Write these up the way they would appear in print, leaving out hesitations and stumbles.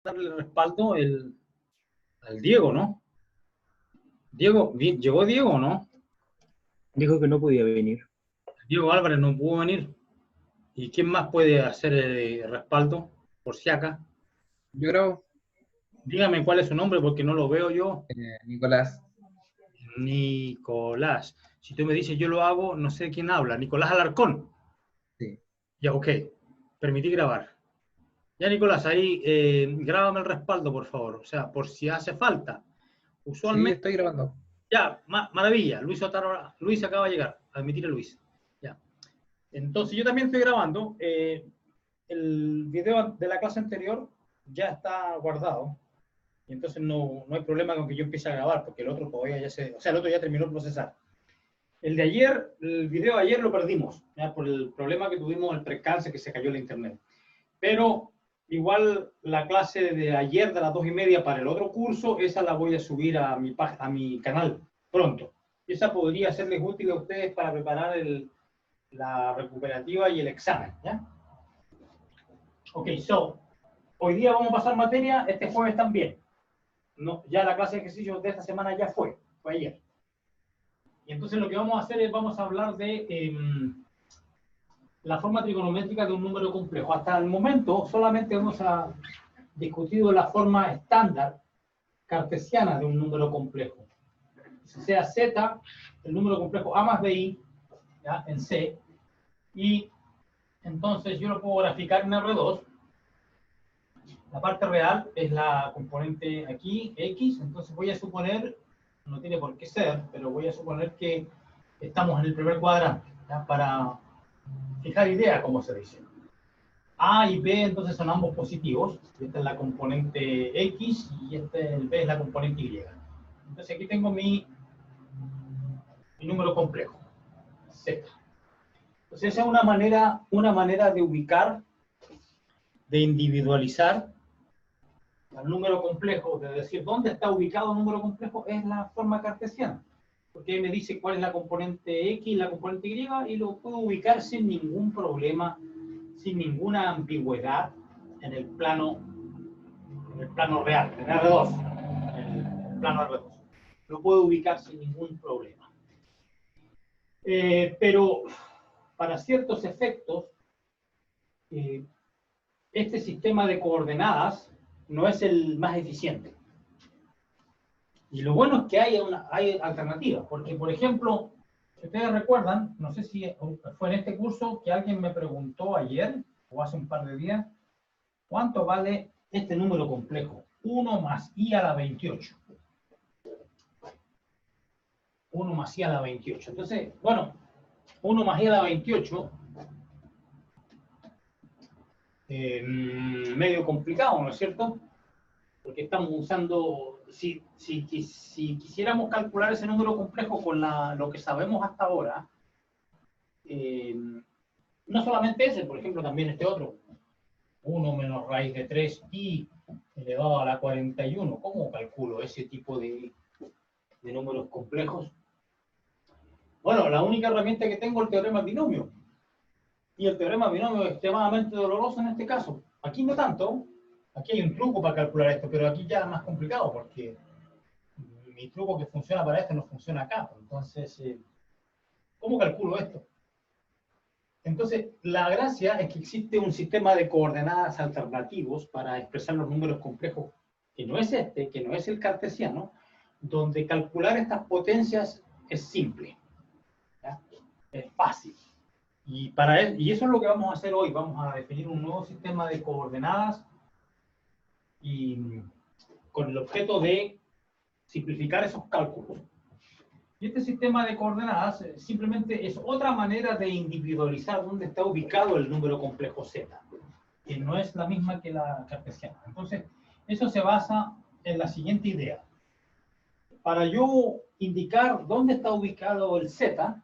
darle respaldo al Diego, ¿no? Diego, ¿llegó Diego o no? Dijo que no podía venir. Diego Álvarez no pudo venir. ¿Y quién más puede hacer el respaldo? Por si acá. Yo creo, Dígame cuál es su nombre porque no lo veo yo. Nicolás. Nicolás. Si tú me dices yo lo hago, no sé quién habla. Nicolás Alarcón. Sí. Ya, ok. Permití grabar. Ya, Nicolás, ahí grábame el respaldo, por favor. O sea, por si hace falta. Sí, Usualmente. estoy grabando. Ya, maravilla. Luis Otaro, Luis acaba de llegar. Admitir a Luis. Ya. Entonces, yo también estoy grabando. El video de la clase anterior ya está guardado. Y entonces no hay problema con que yo empiece a grabar, porque el otro todavía ya el otro ya terminó de procesar. El de ayer, el video de ayer lo perdimos, ¿ya? Por el problema que tuvimos, el percance que se cayó el internet. Pero igual la clase de ayer de las 2:30 para el otro curso, esa la voy a subir a mi canal pronto. Y esa podría serles útil a ustedes para preparar la recuperativa y el examen, ¿ya? Ok, hoy día vamos a pasar materia, este jueves también. No, ya la clase de ejercicios de esta semana ya fue ayer. Y entonces lo que vamos a hacer es, vamos a hablar de la forma trigonométrica de un número complejo. Hasta el momento solamente hemos discutido la forma estándar cartesiana de un número complejo. Sea Z, el número complejo A más BI, ¿ya? En C, y entonces yo lo puedo graficar en R2. La parte real es la componente aquí, X, entonces voy a suponer, no tiene por qué ser, pero voy a suponer que estamos en el primer cuadrante, ¿ya? Para fijar idea, como se dice. A y B entonces son ambos positivos, esta es la componente X y el B es la componente Y. Entonces aquí tengo mi número complejo, Z. Entonces esa es una manera de ubicar, de individualizar al número complejo, de decir dónde está ubicado el número complejo, es la forma cartesiana. Porque ahí me dice cuál es la componente X y la componente Y y lo puedo ubicar sin ningún problema, sin ninguna ambigüedad en el plano real, en R2, en el plano R2. Lo puedo ubicar sin ningún problema. Pero para ciertos efectos, este sistema de coordenadas no es el más eficiente. Y lo bueno es que hay alternativas, porque por ejemplo, si ustedes recuerdan, no sé si fue en este curso que alguien me preguntó ayer, o hace un par de días, ¿cuánto vale este número complejo? 1 más i a la 28. 1 más i a la 28. Entonces, bueno, 1 más i a la 28, medio complicado, ¿no es cierto? Porque estamos usando, si quisiéramos calcular ese número complejo con lo que sabemos hasta ahora, no solamente ese, por ejemplo, también este otro, 1 menos raíz de 3i elevado a la 41. ¿Cómo calculo ese tipo de números complejos? Bueno, la única herramienta que tengo es el teorema binomio. Y el teorema binomio es extremadamente doloroso en este caso. Aquí no tanto. Aquí hay un truco para calcular esto, pero aquí ya es más complicado porque mi truco que funciona para esto no funciona acá. Entonces, ¿cómo calculo esto? Entonces, la gracia es que existe un sistema de coordenadas alternativos para expresar los números complejos, que no es este, que no es el cartesiano, donde calcular estas potencias es simple, ¿ya? Es fácil. Y eso es lo que vamos a hacer hoy. Vamos a definir un nuevo sistema de coordenadas y con el objeto de simplificar esos cálculos. Y este sistema de coordenadas simplemente es otra manera de individualizar dónde está ubicado el número complejo Z, que no es la misma que la cartesiana. Entonces, eso se basa en la siguiente idea. Para yo indicar dónde está ubicado el Z,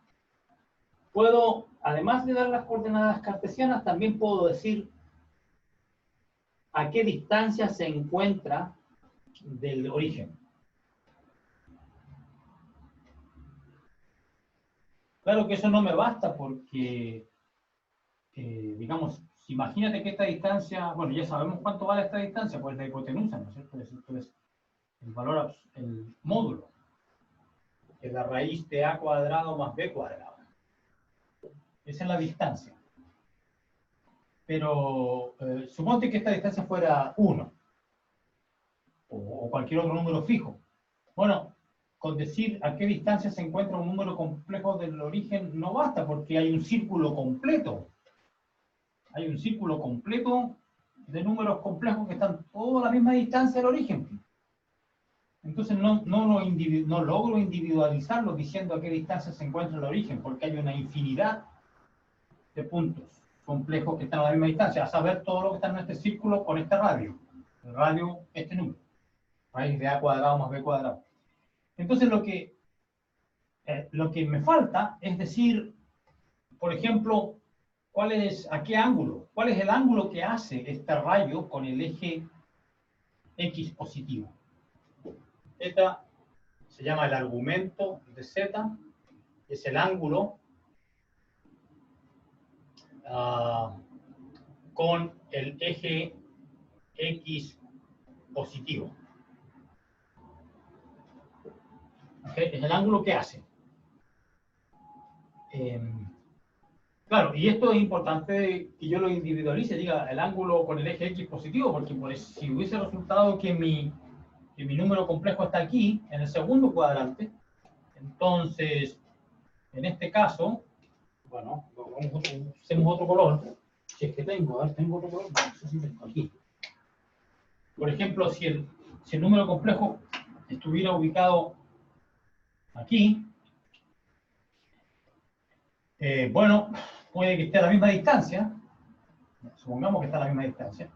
puedo, además de dar las coordenadas cartesianas, también puedo decir a qué distancia se encuentra del origen. Claro que eso no me basta porque, digamos, imagínate que esta distancia, bueno, ya sabemos cuánto vale esta distancia, pues la hipotenusa, ¿no es cierto? Esto es el valor, el módulo, que es la raíz de a cuadrado más b cuadrado. Esa es la distancia. Pero suponte que esta distancia fuera 1, o cualquier otro número fijo. Bueno, con decir a qué distancia se encuentra un número complejo del origen no basta, porque hay un círculo completo. Hay un círculo completo de números complejos que están todos a la misma distancia del origen. Entonces no logro individualizarlo diciendo a qué distancia se encuentra el origen, porque hay una infinidad de puntos complejos que están a la misma distancia, a saber todo lo que está en este círculo con este radio. El radio, este número. Raíz de a cuadrado más b cuadrado. Entonces lo que me falta es decir, por ejemplo, ¿a qué ángulo? ¿Cuál es el ángulo que hace este rayo con el eje X positivo? Eta se llama el argumento de Z, es el ángulo con el eje X positivo. ¿Okay? Es el ángulo que hace. Claro, y esto es importante que yo lo individualice, diga el ángulo con el eje X positivo, porque si hubiese resultado que mi número complejo está aquí, en el segundo cuadrante, entonces, en este caso, bueno, hacemos otro color, si es que tengo, a ver, tengo otro color, no sé si tengo aquí. Por ejemplo, si el número complejo estuviera ubicado aquí, bueno, puede que esté a la misma distancia, supongamos que está a la misma distancia.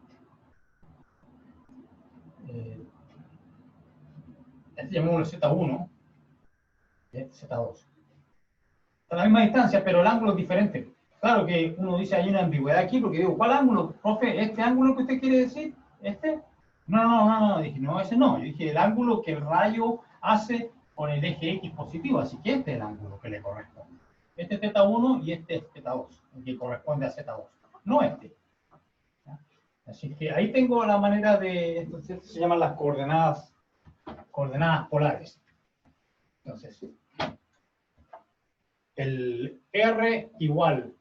Este llamémoslo Z1, este Z2. Está a la misma distancia, pero el ángulo es diferente. Claro que uno dice, hay una ambigüedad aquí, porque digo, ¿cuál ángulo? Profe, ¿este ángulo que usted quiere decir? ¿Este? No, dije, no, ese no. Yo dije, el ángulo que el rayo hace con el eje X positivo, así que este es el ángulo que le corresponde. Este es θ1 y este es θ2, el que corresponde a Z2, no este. Así que ahí tengo la manera de, entonces se llaman las coordenadas polares. Entonces, el R igual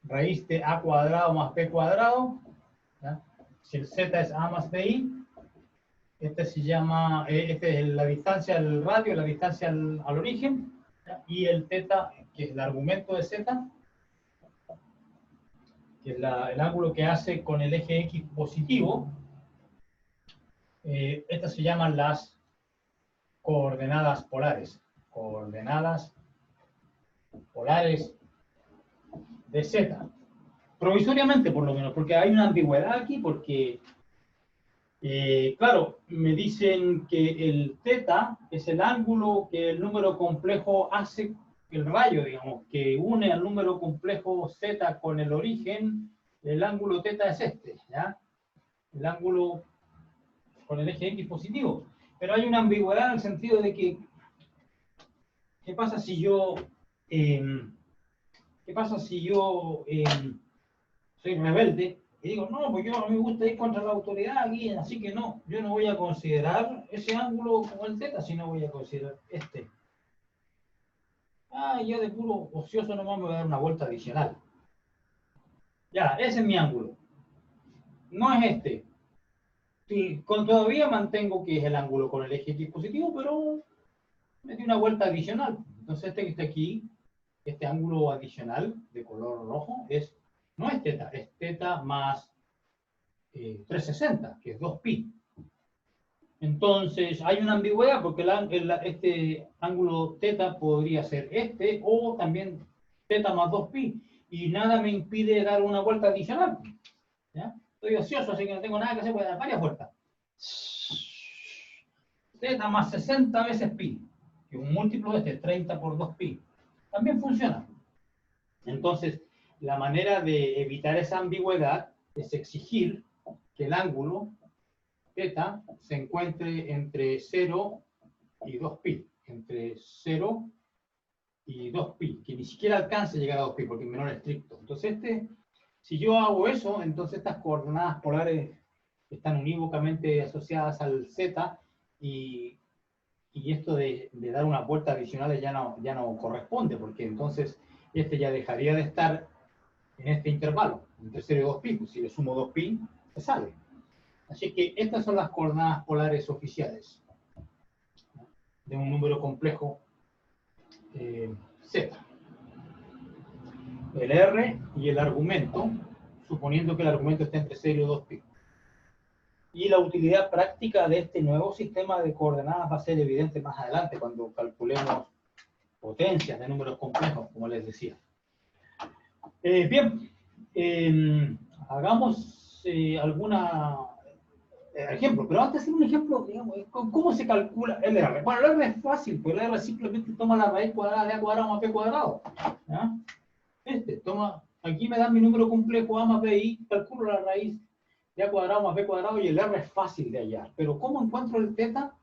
raíz de a cuadrado más b cuadrado, ¿ya? Si el z es a más bi, este se llama, este es la distancia al radio, la distancia al origen, ¿ya? Y el θ, que es el argumento de z, que es el ángulo que hace con el eje X positivo, estas se llaman las coordenadas polares. Coordenadas polares de Z. Provisoriamente, por lo menos, porque hay una ambigüedad aquí, porque, claro, me dicen que el θ es el ángulo que el número complejo hace, el rayo, digamos, que une al número complejo Z con el origen, el ángulo θ es este, ¿ya? El ángulo con el eje X positivo. Pero hay una ambigüedad en el sentido de que, ¿qué pasa si yo soy rebelde y digo, no, pues yo a mí me gusta ir contra la autoridad aquí, así que no, yo no voy a considerar ese ángulo como el θ, sino voy a considerar este. Yo de puro ocioso nomás me voy a dar una vuelta adicional. Ya, ese es mi ángulo. No es este. Sí, todavía mantengo que es el ángulo con el eje X positivo, pero me di una vuelta adicional. Entonces este que está aquí, este ángulo adicional de color rojo, no es θ, es θ más 360, que es 2pi. Entonces hay una ambigüedad porque este ángulo θ podría ser este o también θ más 2pi y nada me impide dar una vuelta adicional. ¿Ya? Estoy ocioso, así que no tengo nada que hacer, voy a dar varias vueltas. θ más 60 veces pi, que es un múltiplo de este, 30 por 2pi. También funciona. Entonces, la manera de evitar esa ambigüedad es exigir que el ángulo θ se encuentre entre 0 y 2pi. Entre 0 y 2pi, que ni siquiera alcance a llegar a 2pi, porque es menor estricto. Entonces, Si yo hago eso, entonces estas coordenadas polares están unívocamente asociadas al Z y esto de dar unas vueltas adicionales ya no corresponde, porque entonces este ya dejaría de estar en este intervalo, entre 0 y 2pi. Pues si le sumo 2pi, se sale. Así que estas son las coordenadas polares oficiales de un número complejo Z. El R y el argumento, suponiendo que el argumento esté entre 0 y 2pi. Y la utilidad práctica de este nuevo sistema de coordenadas va a ser evidente más adelante, cuando calculemos potencias de números complejos, como les decía. Bien, hagamos alguna ejemplo, pero antes de hacer un ejemplo, digamos, ¿cómo se calcula el R? Bueno, el R es fácil, pues el R simplemente toma la raíz cuadrada de A cuadrado más B cuadrado. ¿Ya? Aquí me dan mi número complejo A más B, y calculo la raíz de A cuadrado más B cuadrado, y el R es fácil de hallar. Pero ¿cómo encuentro el teta?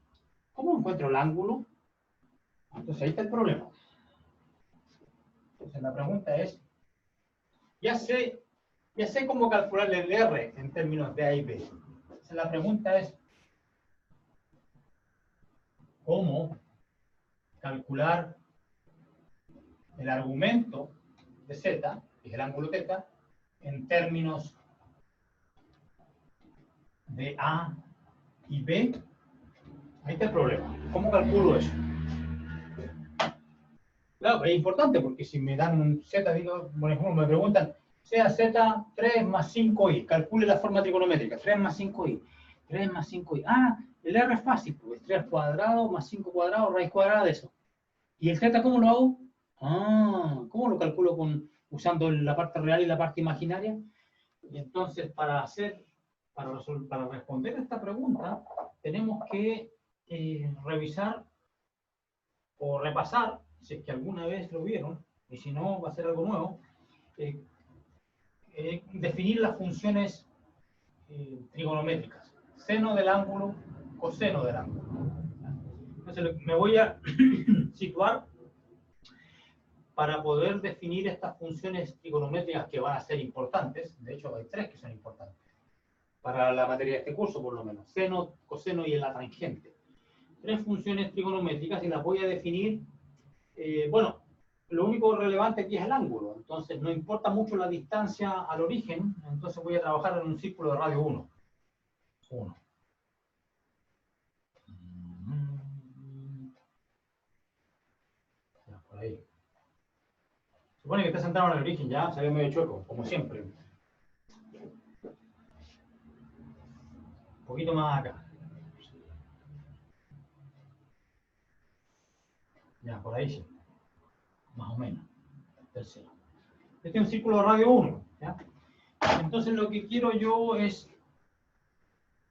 ¿Cómo encuentro el ángulo? Entonces ahí está el problema. Entonces la pregunta es, ya sé cómo calcular el R en términos de A y B. Entonces la pregunta es, ¿cómo calcular el argumento de Z, que es el ángulo teta, en términos de A y B? Ahí está el problema. ¿Cómo calculo eso? Claro, es importante porque si me dan un Z, digo, por ejemplo, me preguntan, sea Z 3 más 5i, calcule la forma trigonométrica, 3 más 5i, 3 más 5i. Ah, el R es fácil, pues 3 cuadrado más 5 cuadrado, raíz cuadrada de eso. ¿Y el Z cómo lo hago? Ah, ¿cómo lo calculo usando la parte real y la parte imaginaria? Y entonces, para responder a esta pregunta, tenemos que revisar o repasar, si es que alguna vez lo vieron, y si no, va a ser algo nuevo, definir las funciones trigonométricas, seno del ángulo, coseno del ángulo. Entonces me voy a situar para poder definir estas funciones trigonométricas que van a ser importantes. De hecho, hay 3 que son importantes para la materia de este curso, por lo menos: seno, coseno y la tangente. 3 funciones trigonométricas, y las voy a definir. Bueno, lo único relevante aquí es el ángulo, entonces no importa mucho la distancia al origen, entonces voy a trabajar en un círculo de radio 1. 1. Ya, por ahí. Supone que está centrado en el origen, ya se ve medio chueco, como siempre. Un poquito más acá. Ya, por ahí sí. Más o menos. Tercero. Este es un círculo de radio 1. ¿Ya? Entonces lo que quiero yo es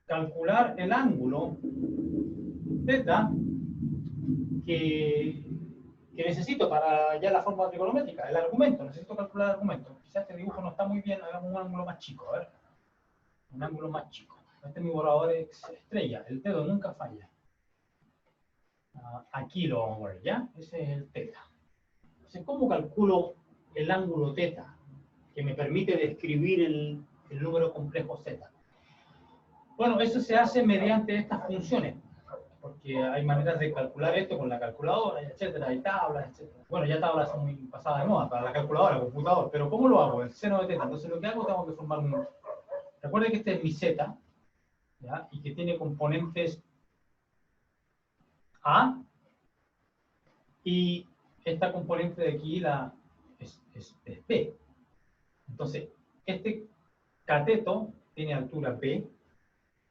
calcular el ángulo θ que necesito para ya la forma trigonométrica, el argumento. Necesito calcular el argumento. Quizás este dibujo no está muy bien, hagamos un ángulo más chico. A ver. Un ángulo más chico. Este es mi borrador estrella. El dedo nunca falla. Aquí lo vamos a ver, ¿ya? Ese es el θ. Entonces, ¿cómo calculo el ángulo θ que me permite describir el número complejo z? Bueno, eso se hace mediante estas funciones, porque hay maneras de calcular esto con la calculadora, etcétera, hay tablas, etcétera. Bueno, ya tablas son muy pasadas de moda para la calculadora, el computador, pero ¿cómo lo hago? El seno de θ. Entonces, lo que hago, tengo que formar un... Recuerden que este es mi z, ¿ya? Y que tiene componentes A, y esta componente de aquí es B. Entonces, este cateto tiene altura B.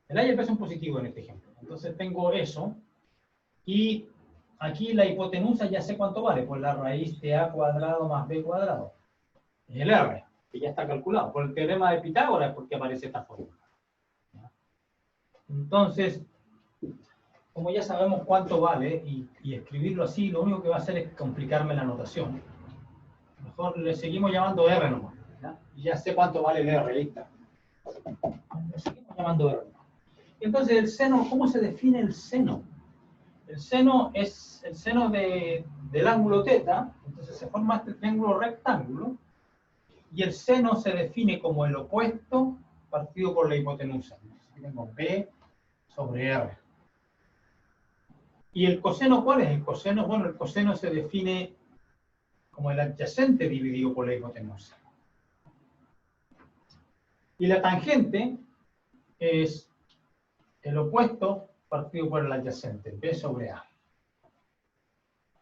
El A y el B son positivos en este ejemplo. Entonces tengo eso. Y aquí la hipotenusa ya sé cuánto vale. Pues la raíz de A cuadrado más B cuadrado. Es el R, que ya está calculado. Por el teorema de Pitágoras es porque aparece esta fórmula. Entonces, como ya sabemos cuánto vale, y escribirlo así, lo único que va a hacer es complicarme la notación. Mejor le seguimos llamando R nomás. ¿Ya? Y ya sé cuánto vale el R, ahí está. Le seguimos llamando R. Entonces, el seno, ¿cómo se define el seno? El seno es el seno del ángulo θ. Entonces se forma este triángulo rectángulo. y el seno se define como el opuesto partido por la hipotenusa. Aquí tengo B sobre R. ¿Y el coseno cuál es? El coseno, bueno, el coseno se define como el adyacente dividido por la hipotenusa. Y la tangente es el opuesto partido por el adyacente, B sobre A.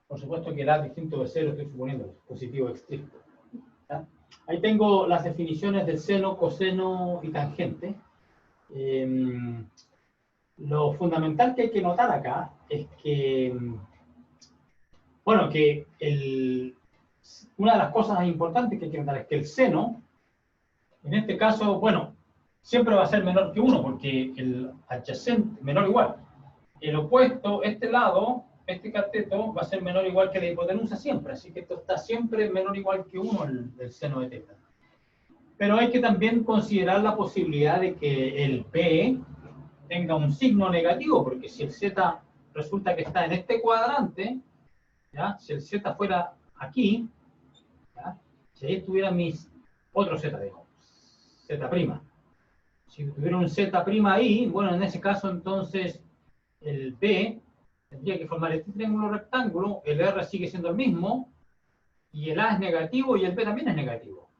Por supuesto que el A distinto de 0, estoy suponiendo, positivo estricto. ¿Ya? Ahí tengo las definiciones del seno, coseno y tangente. Lo fundamental que hay que notar acá es que, bueno, que una de las cosas importantes que hay que notar es que el seno, en este caso, bueno, siempre va a ser menor que 1, porque el adyacente, menor o igual. El opuesto, este lado, este cateto, va a ser menor o igual que la hipotenusa siempre, así que esto está siempre menor o igual que 1 el seno de teta. Pero hay que también considerar la posibilidad de que el P tenga un signo negativo, porque si el Z resulta que está en este cuadrante, ¿ya? Si el Z fuera aquí, ¿ya? Si ahí estuviera mis otro Z, digo, Z'. Si tuviera un Z' ahí, bueno, en ese caso entonces el B tendría que formar este triángulo rectángulo, el R sigue siendo el mismo, y el A es negativo y el B también es negativo.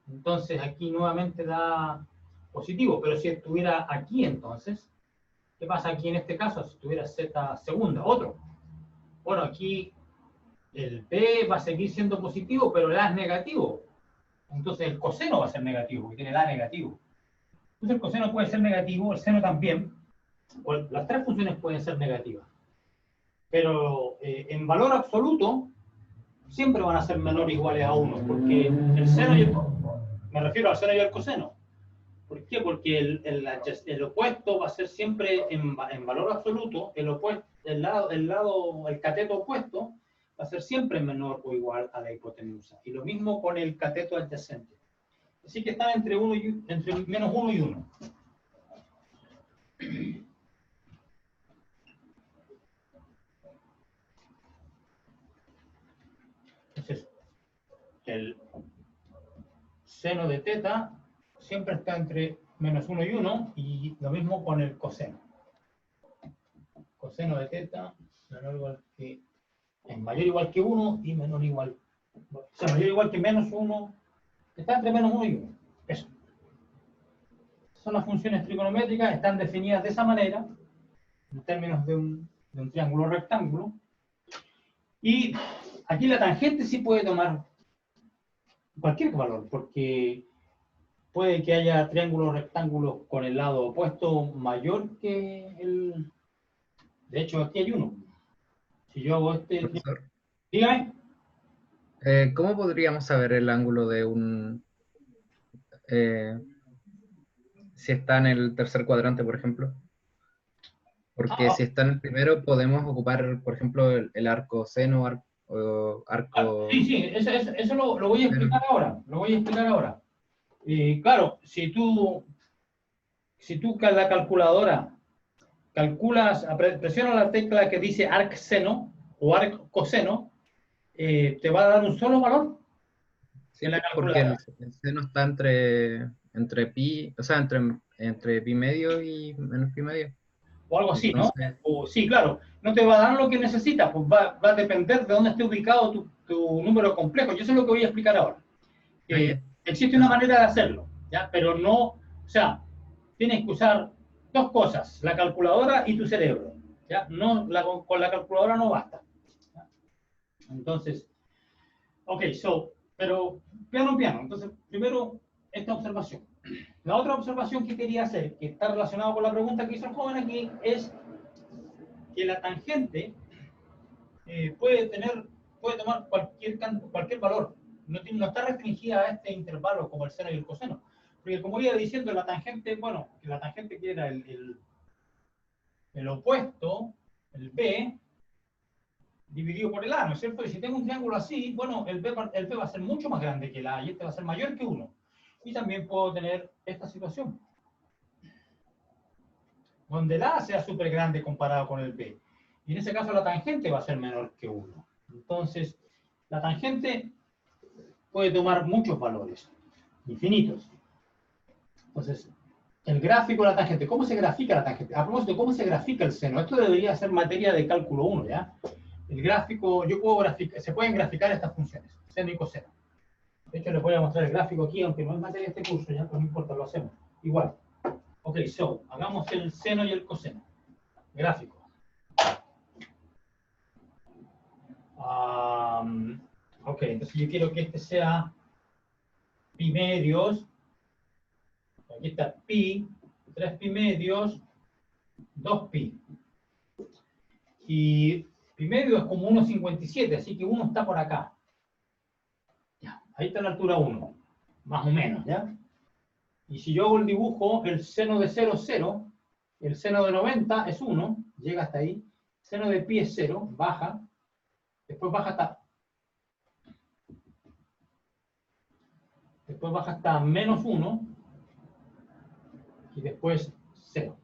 Entonces aquí nuevamente da positivo, pero si estuviera aquí entonces, ¿qué pasa aquí en este caso? Si estuviera Z segunda, otro. Bueno, aquí el B va a seguir siendo positivo, pero el A es negativo. Entonces el coseno va a ser negativo, porque tiene el A negativo. Entonces el coseno puede ser negativo, el seno también. Bueno, las tres funciones pueden ser negativas. Pero en valor absoluto, siempre van a ser menores o iguales a 1, porque el seno y el... Me refiero al seno y al coseno. ¿Por qué? Porque el opuesto va a ser siempre en valor absoluto, el cateto opuesto va a ser siempre menor o igual a la hipotenusa. Y lo mismo con el cateto adyacente. Así que están entre menos 1 y 1. Entonces, el seno de teta siempre está entre menos 1 y 1, y lo mismo con el coseno. Coseno de teta menor o igual que, es mayor o igual que 1 y menor o igual, o sea, mayor o igual que menos 1, está entre menos 1 y 1. Eso. Son las funciones trigonométricas, están definidas de esa manera, en términos de un triángulo rectángulo. Y aquí la tangente sí puede tomar cualquier valor, porque puede que haya triángulos rectángulos con el lado opuesto mayor que el... De hecho, aquí hay uno. Si yo hago este... Profesor, Dígame. ¿cómo podríamos saber el ángulo de un... si está en el tercer cuadrante, por ejemplo? Porque si está en el primero, podemos ocupar, por ejemplo, el arco seno o arco... Sí, eso lo voy a explicar ahora. Lo voy a explicar ahora. Claro, si tú con la calculadora calculas, presiona la tecla que dice arc seno o arc coseno, te va a dar un solo valor Sí, en la porque calculadora. el seno está entre pi, o sea, entre pi medio y menos pi medio. O algo así, ¿no? Entonces, O, sí, claro, no te va a dar lo que necesitas, pues va a depender de dónde esté ubicado tu número complejo. Yo sé lo que voy a explicar ahora. ya. Existe una manera de hacerlo, ¿ya? Pero no, o sea, tienes que usar dos cosas, la calculadora y tu cerebro, ¿ya? No, con la calculadora no basta. ¿Ya? Entonces, ok, pero piano. Entonces, primero, esta observación. La otra observación que quería hacer, que está relacionada con la pregunta que hizo el joven aquí, es que la tangente puede tomar cualquier valor. No está restringida a este intervalo como el seno y el coseno. Porque como iba diciendo, la tangente, bueno, que la tangente que era el opuesto, el B, dividido por el A, ¿no es cierto? Y si tengo un triángulo así, bueno, el B va a ser mucho más grande que el A, y este va a ser mayor que 1. Y también puedo tener esta situación, donde el A sea súper grande comparado con el B. Y en ese caso la tangente va a ser menor que 1. Entonces, la tangente puede tomar muchos valores, infinitos. Entonces, el gráfico de la tangente, ¿cómo se grafica la tangente? A propósito, ¿cómo se grafica el seno? Esto debería ser materia de cálculo 1, ¿ya? El gráfico, yo puedo graficar, se pueden graficar estas funciones, seno y coseno. De hecho, les voy a mostrar el gráfico aquí, aunque no es materia de este curso, ya, pues no importa, lo hacemos. Igual. Ok, so, hagamos el seno y el coseno. Gráfico. Ok, entonces yo quiero que este sea pi medios. Aquí está pi, 3 pi medios, 2 pi. Y pi medio es como 1,57, así que 1 está por acá. Ya, ahí está la altura 1, más o menos, ¿ya? Y si yo hago el dibujo, el seno de 0 es 0, el seno de 90 es 1, llega hasta ahí, el seno de pi es 0, baja, después baja hasta menos 1, y después 0.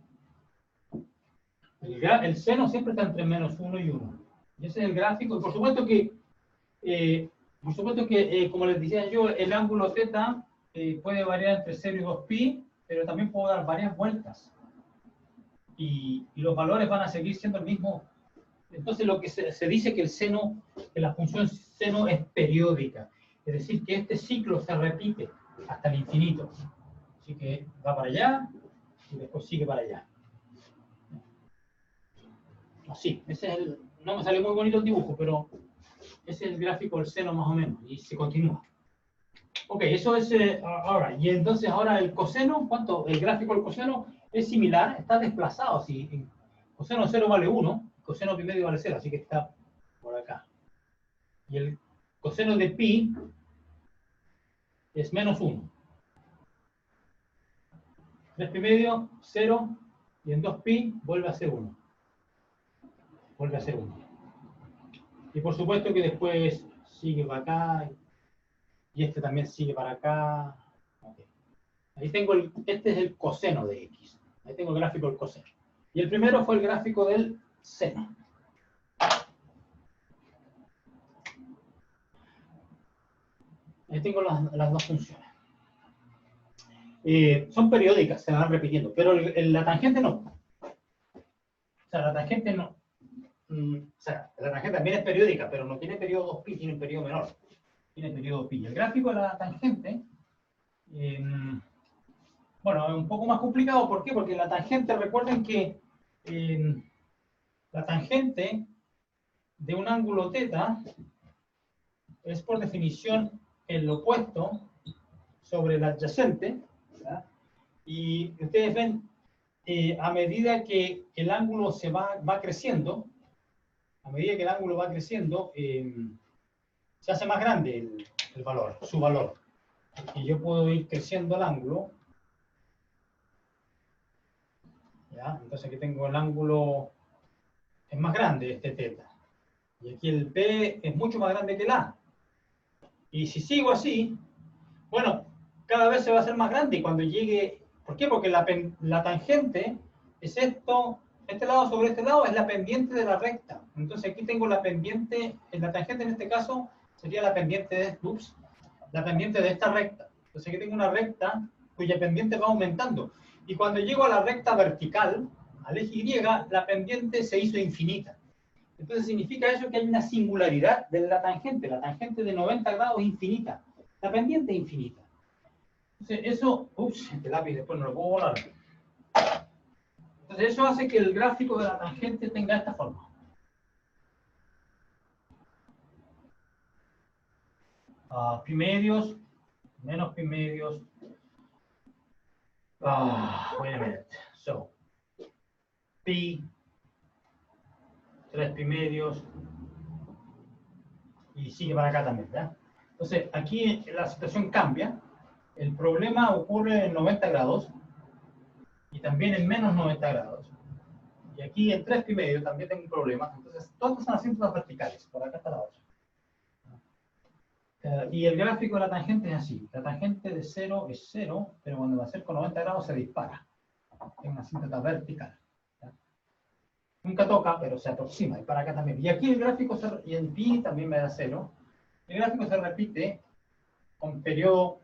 El seno siempre está entre menos 1 y 1. Y ese es el gráfico. Y por supuesto que, como les decía yo, el ángulo θ puede variar entre 0 y 2 pi, pero también puedo dar varias vueltas. Y los valores van a seguir siendo el mismo. Entonces lo que se dice que el seno, que la función seno es periódica. Es decir, que este ciclo se repite hasta el infinito. Así que va para allá y después sigue para allá. Así, ese es el, no me sale muy bonito el dibujo, pero ese es el gráfico del seno más o menos, y se continúa. Ok, eso es ahora. Y entonces ahora el coseno, ¿cuánto? El gráfico del coseno es similar, está desplazado. Así, coseno 0 vale 1, coseno pi medio vale 0, así que está por acá. Y el coseno de pi es menos 1. 3 pi medio, 0, y en 2 pi vuelve a ser 1. Vuelve a ser 1. Y por supuesto que después sigue para acá, y este también sigue para acá. Okay. Ahí tengo este es el coseno de x. Ahí tengo el gráfico del coseno. Y el primero fue el gráfico del seno. Ahí tengo las dos funciones. Son periódicas, se van repitiendo, pero la tangente no. O sea, la tangente no. O sea, la tangente también es periódica, pero no tiene periodo 2pi, tiene un periodo menor. Tiene periodo pi. El gráfico de la tangente, bueno, es un poco más complicado. ¿Por qué? Porque la tangente, recuerden que la tangente de un ángulo θ es por definición el opuesto sobre el adyacente, ¿verdad? Y ustedes ven, a medida que el ángulo va creciendo, se hace más grande el valor, su valor. Y yo puedo ir creciendo el ángulo. ¿Ya? Entonces aquí tengo el ángulo, es más grande este θ. Y aquí el P es mucho más grande que el A. Y si sigo así, bueno, cada vez se va a hacer más grande. Y cuando llegue, ¿por qué? Porque la tangente es esto, este lado sobre este lado es la pendiente de la recta. Entonces aquí tengo la pendiente, en la tangente en este caso sería la pendiente de esta recta. Entonces aquí tengo una recta cuya pendiente va aumentando. Y cuando llego a la recta vertical, al eje Y, la pendiente se hizo infinita. Entonces significa eso que hay una singularidad de la tangente de 90 grados es infinita, la pendiente es infinita. Entonces eso, este lápiz después no lo puedo borrar. Entonces eso hace que el gráfico de la tangente tenga esta forma. Pi medios, menos pi medios. Wait a minute. So, pi, 3 pi medios, y sigue para acá también, ¿verdad? Entonces, aquí la situación cambia. El problema ocurre en 90 grados y también en menos 90 grados. Y aquí en 3 pi medio también tengo un problema. Entonces, todas son asíntotas verticales. Por acá está la otra. Y el gráfico de la tangente es así. La tangente de 0 es 0, pero cuando me acerco a 90 grados se dispara. Es una asíntota vertical. Nunca toca, pero se aproxima. Y para acá también. Y aquí el gráfico, y en pi también me da 0. El gráfico se repite con periodo,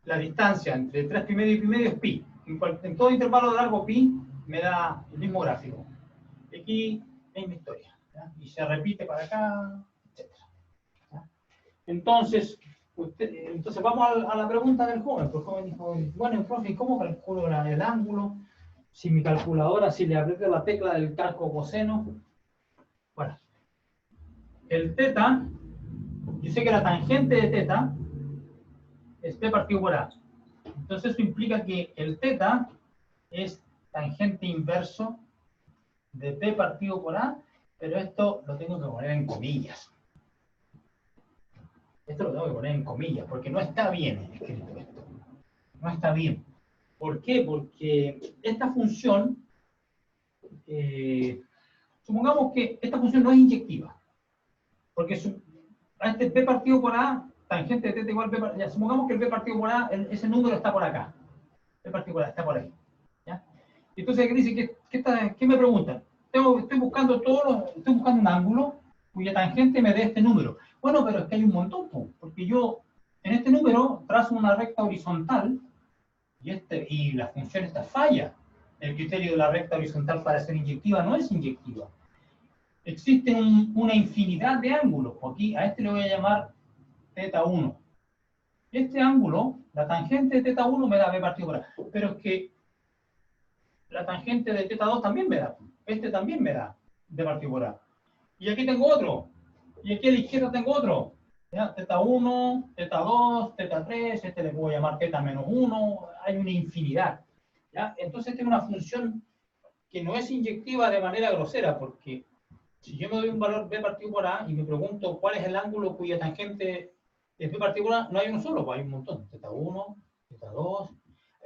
la distancia entre 3 pi medio y pi medio es pi. En todo intervalo de largo pi me da el mismo gráfico. Aquí es mi historia, ¿ya? Y se repite para acá, etc. ¿Ya? Entonces vamos a la pregunta del joven. El joven dijo, bueno, profe, ¿cómo calculo el ángulo? Si mi calculadora, si le aprieto la tecla del calco coseno. Bueno, el teta, yo sé que la tangente de teta es p partido por a. Entonces eso implica que el teta es tangente inverso de p partido por a, pero esto lo tengo que poner en comillas. Esto lo tengo que poner en comillas, porque no está bien escrito esto. No está bien. ¿Por qué? Porque esta función, supongamos que esta función no es inyectiva. Porque a este p partido por a, tangente de teta igual p partido, ya, supongamos que el p partido por a, ese número está por acá. P partido por a está por ahí. ¿Ya? Entonces, ¿qué dice? ¿Qué me preguntan? Estoy buscando un ángulo cuya tangente me dé este número. Bueno, pero es que hay un montón, porque yo en este número trazo una recta horizontal y la función esta falla. El criterio de la recta horizontal para ser inyectiva no es inyectiva. Existen una infinidad de ángulos. Aquí a este le voy a llamar teta 1. Este ángulo, la tangente de teta 1 me da b partido por a. Pero es que la tangente de teta 2 también me da. Este también me da b partido por a. Y aquí tengo otro. Y aquí a la izquierda tengo otro. ¿Ya? Teta 1, teta 2, teta 3, este le puedo llamar teta menos 1. Hay una infinidad. ¿Ya? Entonces esta es una función que no es inyectiva de manera grosera, porque si yo me doy un valor b partido por a y me pregunto cuál es el ángulo cuya tangente es b partido por a, no hay uno solo, pues hay un montón. Teta 1, teta 2.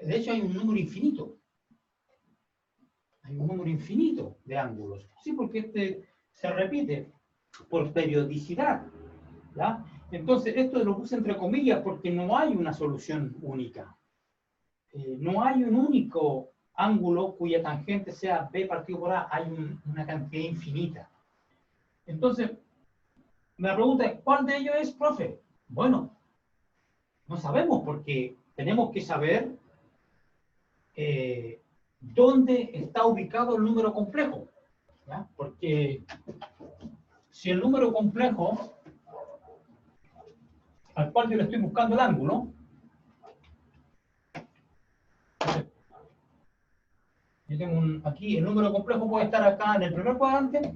De hecho hay un número infinito. Hay un número infinito de ángulos. Sí, porque este se repite por periodicidad. ¿Ya? Entonces, esto lo puse entre comillas porque no hay una solución única. No hay un único ángulo cuya tangente sea b partido por a. Hay una cantidad infinita. Entonces, me pregunta es, ¿cuál de ellos es, profe? Bueno, no sabemos porque tenemos que saber dónde está ubicado el número complejo. ¿Ya? Porque si el número complejo al cual yo le estoy buscando el ángulo, yo tengo aquí, el número complejo puede estar acá en el primer cuadrante,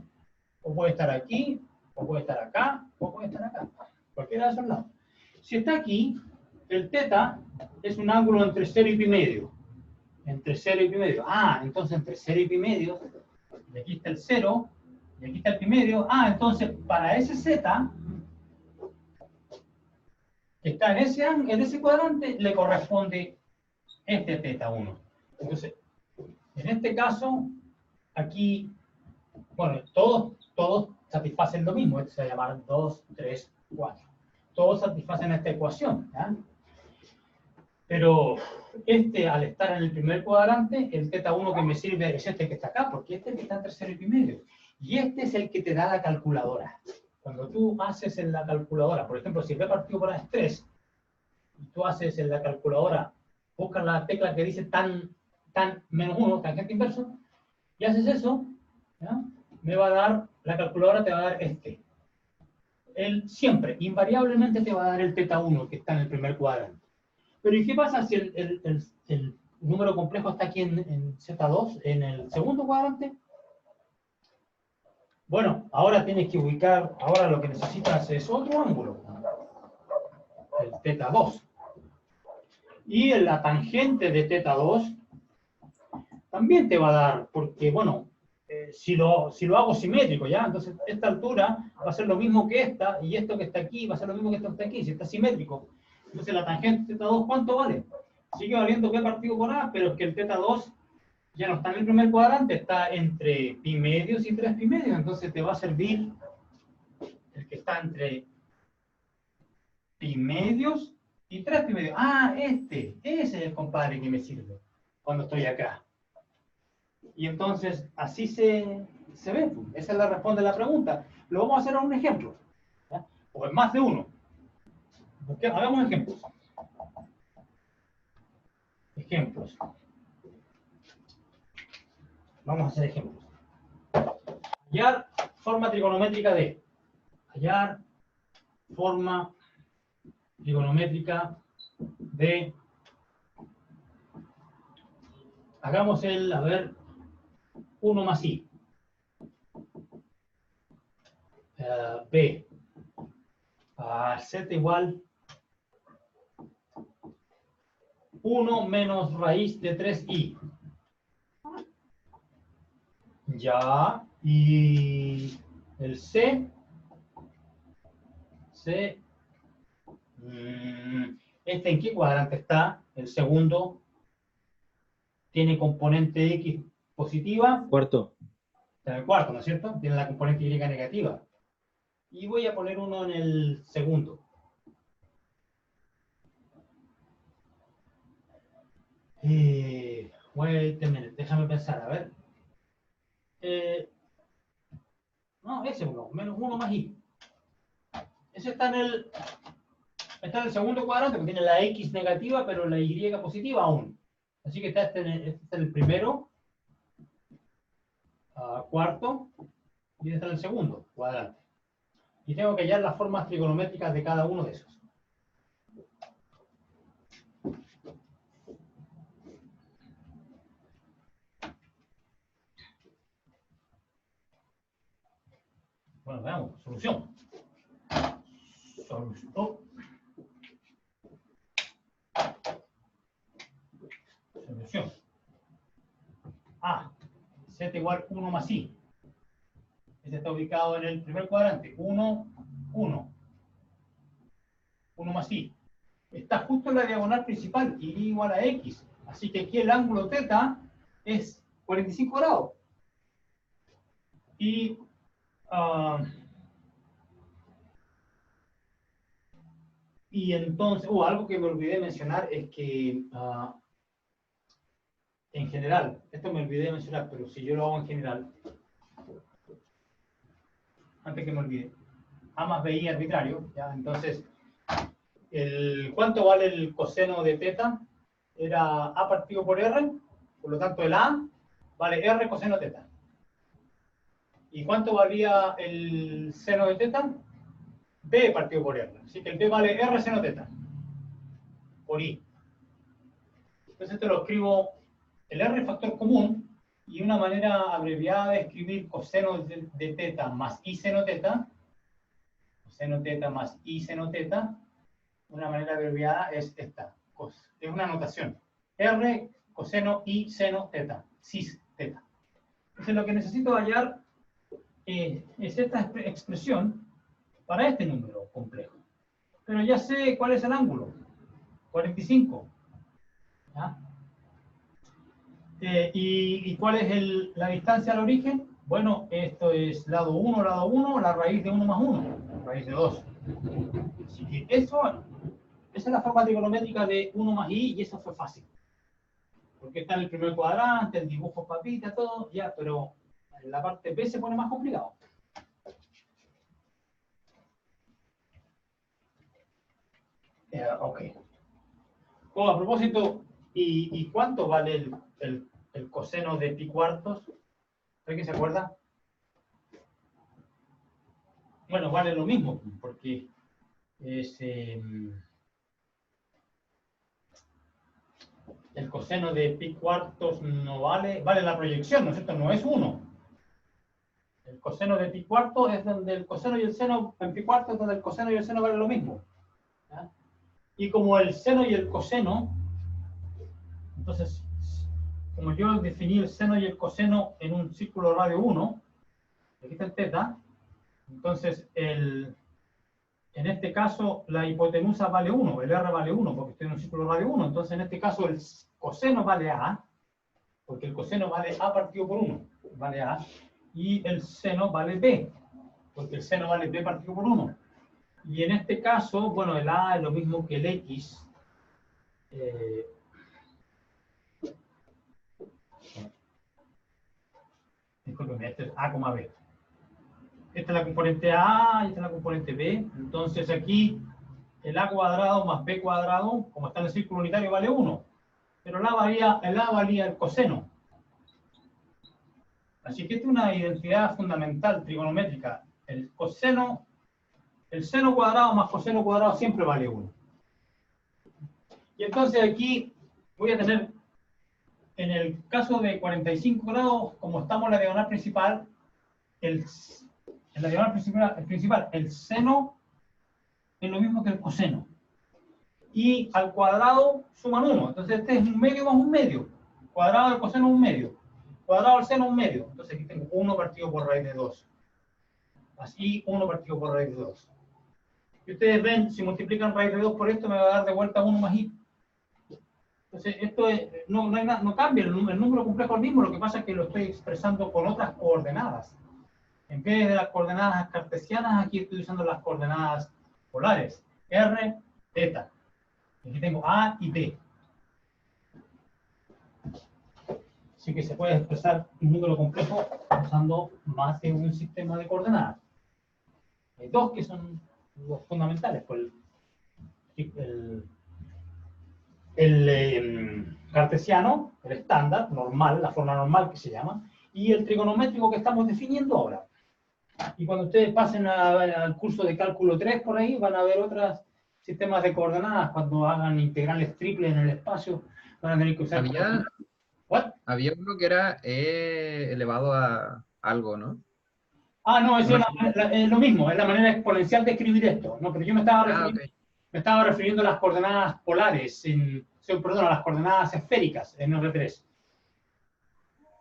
o puede estar aquí, o puede estar acá, o puede estar acá, cualquiera de esos lados. Si está aquí, el teta es un ángulo entre 0 y pi medio. Entre 0 y pi medio. Ah, entonces entre 0 y pi medio, y aquí está el 0, y aquí está el pi medio. Ah, entonces para ese z, que está en ese cuadrante, le corresponde este teta 1. Entonces, en este caso, aquí, bueno, todos satisfacen lo mismo. Este se va a llamar 2, 3, 4. Todos satisfacen esta ecuación. ¿Ya? Pero al estar en el primer cuadrante, el teta 1 que me sirve es este que está acá, porque este que está entre 0 y pi medio. Y este es el que te da la calculadora. Cuando tú haces en la calculadora, por ejemplo, si b partido por a es 3, y tú haces en la calculadora, buscas la tecla que dice tan menos 1, tangente inverso, y haces eso, ¿ya? Me va a dar, la calculadora te va a dar este. Él siempre, invariablemente te va a dar el teta 1 que está en el primer cuadrante. Pero ¿y qué pasa si el número complejo está aquí en Z2, en el segundo cuadrante? Bueno, ahora tienes que ubicar, ahora lo que necesitas es otro ángulo, el teta 2. Y la tangente de teta 2 también te va a dar, porque, bueno, si lo hago simétrico, ¿ya? Entonces, esta altura va a ser lo mismo que esta, y esto que está aquí va a ser lo mismo que esto que está aquí, si está simétrico. Entonces, la tangente de teta 2, ¿cuánto vale? Sigue valiendo b partido por a, pero es que el teta 2 ya no está en el primer cuadrante, está entre pi medios y 3 pi medios, entonces te va a servir el que está entre pi medios y 3 pi medios. Ah, ese es el compadre que me sirve cuando estoy acá. Y entonces, así se ve. Esa es la respuesta a la pregunta. Lo vamos a hacer a un ejemplo. ¿Ya? O en más de uno. Hagamos ejemplos. Ejemplos. Vamos a hacer ejemplos. Hallar forma trigonométrica de. Hallar forma trigonométrica de. Hagamos el, a ver, 1 más i. B. Z igual 1 menos raíz de 3i. Ya, y el C, ¿este en qué cuadrante está? El segundo tiene componente X positiva. Cuarto. Está en el cuarto, ¿no es cierto? Tiene la componente Y negativa. Y voy a poner uno en el segundo. Wait a minute, déjame pensar, a ver. No, ese uno, menos 1 más i. Ese está en el segundo cuadrante, porque tiene la X negativa, pero la Y positiva aún. Así que está este está en el primero, cuarto, y este está en el segundo cuadrante. Y tengo que hallar las formas trigonométricas de cada uno de esos. Bueno, veamos, solución. Solución. A, Z igual 1 más I. Este está ubicado en el primer cuadrante. 1, 1. 1 más I. Está justo en la diagonal principal, Y igual a X. Así que aquí el ángulo θ es 45 grados. Y entonces, algo que me olvidé mencionar es que en general, esto me olvidé de mencionar, pero si yo lo hago en general, antes que me olvide, A más BI arbitrario, ¿ya? Entonces, ¿cuánto vale el coseno de θ? Era A partido por R, por lo tanto el A vale R coseno θ. ¿Y cuánto valía el seno de θ? B partido por R. Así que el B vale R seno θ por I. Entonces esto lo escribo, el R es factor común, y una manera abreviada de escribir coseno de θ más I seno θ, coseno θ más I seno θ, una manera abreviada es esta. Es una notación. R coseno I seno θ, cis θ. Entonces lo que necesito hallar es esta expresión para este número complejo. Pero ya sé cuál es el ángulo. 45. ¿Ya? ¿Y cuál es la distancia al origen? Bueno, esto es lado 1, la raíz de 1 más 1, raíz de 2. Así que esa es la forma trigonométrica de 1 más i, y eso fue fácil. Porque está en el primer cuadrante, el dibujo papita, todo, ya, pero en la parte B se pone más complicado. Ok. A propósito, ¿y cuánto vale el coseno de pi cuartos? ¿Alguien se acuerda? Bueno, vale lo mismo, porque es el coseno de pi cuartos no vale la proyección, ¿no es cierto? No es 1. El coseno de pi cuartos es donde el coseno y el seno, en pi cuartos es donde el coseno y el seno valen lo mismo. ¿Ya? Y como el seno y el coseno, entonces, como yo definí el seno y el coseno en un círculo radio 1, aquí está el θ, entonces en este caso la hipotenusa vale 1, el R vale 1, porque estoy en un círculo radio 1, entonces en este caso el coseno vale A, porque el coseno vale A partido por 1, vale A, y el seno vale B, porque el seno vale B partido por 1. Y en este caso, bueno, el A es lo mismo que el X. Discúlpeme, este es A, B. Esta es la componente A y esta es la componente B. Entonces aquí el a cuadrado más b cuadrado, como está en el círculo unitario, vale 1. Pero el a valía el coseno. Así que esta es una identidad fundamental trigonométrica. El seno cuadrado más coseno cuadrado siempre vale 1. Y entonces aquí voy a tener, en el caso de 45 grados, como estamos en la diagonal principal, en la diagonal principal, el seno es lo mismo que el coseno. Y al cuadrado suman 1. Entonces este es un medio más un medio. Cuadrado del coseno un medio. Cuadrado del seno un medio. Entonces aquí tengo 1 partido por raíz de 2. Así 1 partido por raíz de 2. Y ustedes ven, si multiplican raíz de 2 por esto, me va a dar de vuelta 1 más i. Entonces esto es, no cambia, el número complejo es el mismo, lo que pasa es que lo estoy expresando con otras coordenadas. En vez de las coordenadas cartesianas, aquí estoy usando las coordenadas polares. R, θ. Aquí tengo A y B. Así que se puede expresar un número complejo usando más de un sistema de coordenadas. Hay dos que son los fundamentales, pues el cartesiano, el estándar, normal, la forma normal que se llama, y el trigonométrico que estamos definiendo ahora. Y cuando ustedes pasen al curso de cálculo 3 por ahí, van a ver otros sistemas de coordenadas. Cuando hagan integrales triples en el espacio, van a tener que usar... Había uno que era elevado a algo, ¿no? Ah, no, es lo mismo, es la manera exponencial de escribir esto. No, pero yo me estaba refiriendo a las coordenadas polares, perdón, a las coordenadas esféricas en R3.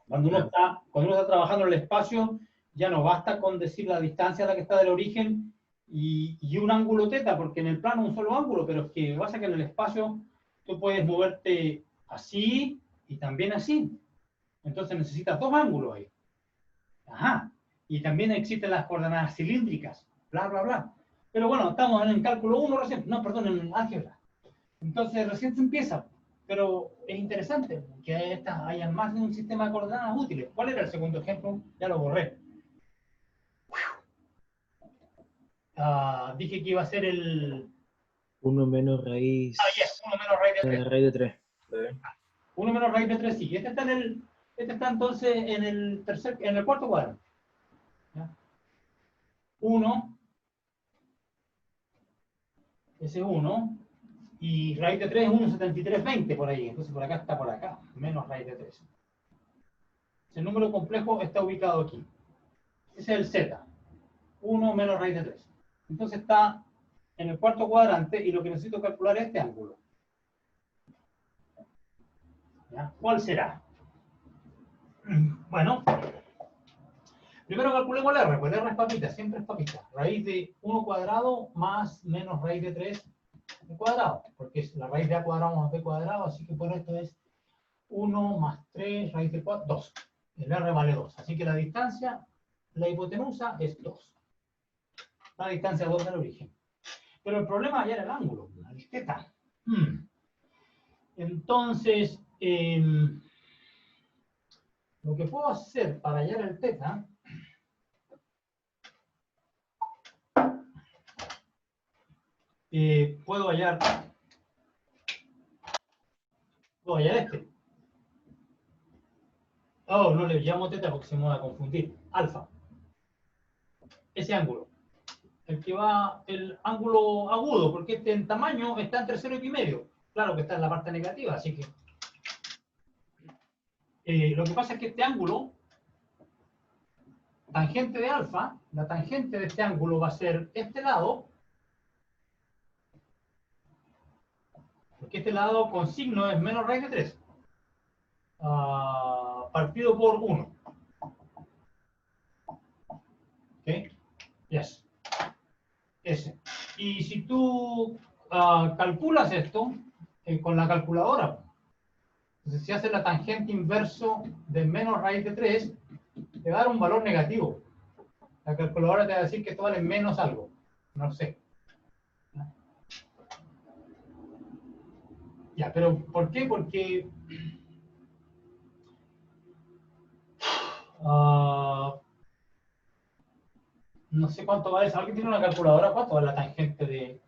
Cuando uno está trabajando en el espacio, ya no basta con decir la distancia a la que está del origen y un ángulo θ, porque en el plano un solo ángulo, pero es que pasa que en el espacio tú puedes moverte así y también así. Entonces necesitas dos ángulos ahí. Ajá. Y también existen las coordenadas cilíndricas, bla, bla, bla. Pero bueno, estamos en el cálculo 1 recién. No, perdón, en álgebra. Entonces recién se empieza. Pero es interesante que haya más de un sistema de coordenadas útiles. ¿Cuál era el segundo ejemplo? Ya lo borré. Dije que iba a ser el... 1 menos raíz... yes, 1 menos raíz de 3. Raíz de 3. 1 menos raíz de 3, sí. Este está entonces en el cuarto cuadrante. 1, ese 1, y raíz de 3 es 1,7320 por ahí, entonces por acá está por acá, menos raíz de 3. El número complejo está ubicado aquí. Ese es el z, 1 menos raíz de 3. Entonces está en el cuarto cuadrante y lo que necesito calcular es este ángulo. ¿Ya? ¿Cuál será? Bueno, primero calculemos el r, pues el r es papita, siempre es papita. Raíz de 1 cuadrado más menos raíz de 3 al cuadrado, porque es la raíz de a cuadrado más b cuadrado, así que por esto es 1 más 3 raíz de 4, 2. El r vale 2, así que la distancia, la hipotenusa es 2. La distancia 2 del origen. Pero el problema ya era el ángulo, el θ. Entonces, lo que puedo hacer para hallar el θ puedo hallar este. Oh, no le llamo θ porque se me va a confundir. Alfa. Ese ángulo. El que va, el ángulo agudo, porque este en tamaño está entre 0 y pi medio. Claro que está en la parte negativa, así que... lo que pasa es que este ángulo, tangente de alfa, la tangente de este ángulo va a ser este lado, porque este lado con signo es menos raíz de 3, partido por 1. ¿Ok? Yes. Ese. Y si tú calculas esto con la calculadora, entonces si haces la tangente inverso de menos raíz de 3, te va a dar un valor negativo. La calculadora te va a decir que esto vale menos algo. No sé. Ya, pero ¿por qué? Porque no sé cuánto vale. ¿Alguien tiene una calculadora? ¿Cuánto vale la tangente de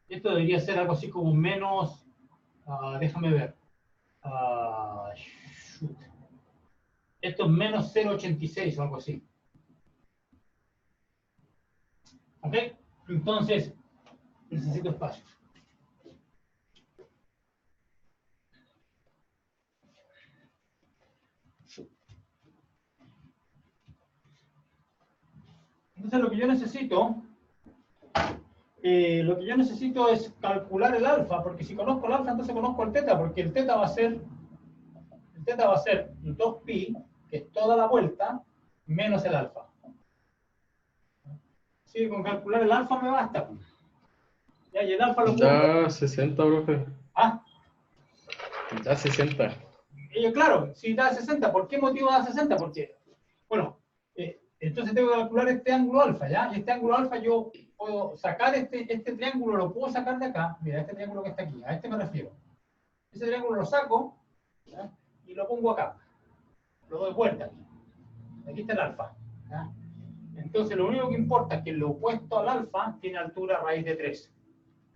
Esto debería ser algo así como menos, déjame ver. Shoot. Esto es menos 0,86 o algo así. ¿Ok? Entonces, necesito espacio. Entonces, lo que yo necesito es calcular el alfa, porque si conozco el alfa, entonces conozco el teta, porque el teta va a ser 2pi, que es toda la vuelta, menos el alfa. Así que con calcular el alfa me basta. Ya, y el alfa lo puedo... Da 60, profe. Ah, Da 60. y claro, si da 60, ¿por qué motivo da 60? Porque, bueno, entonces tengo que calcular este ángulo alfa, ¿ya? Y este ángulo alfa yo puedo sacar este triángulo, lo puedo sacar de acá. Mira, este triángulo que está aquí, a este me refiero. Ese triángulo lo saco, ¿ya? Y lo pongo acá. Lo doy vuelta aquí. Aquí está el alfa, ¿ya? Entonces lo único que importa es que lo opuesto al alfa tiene altura raíz de 3.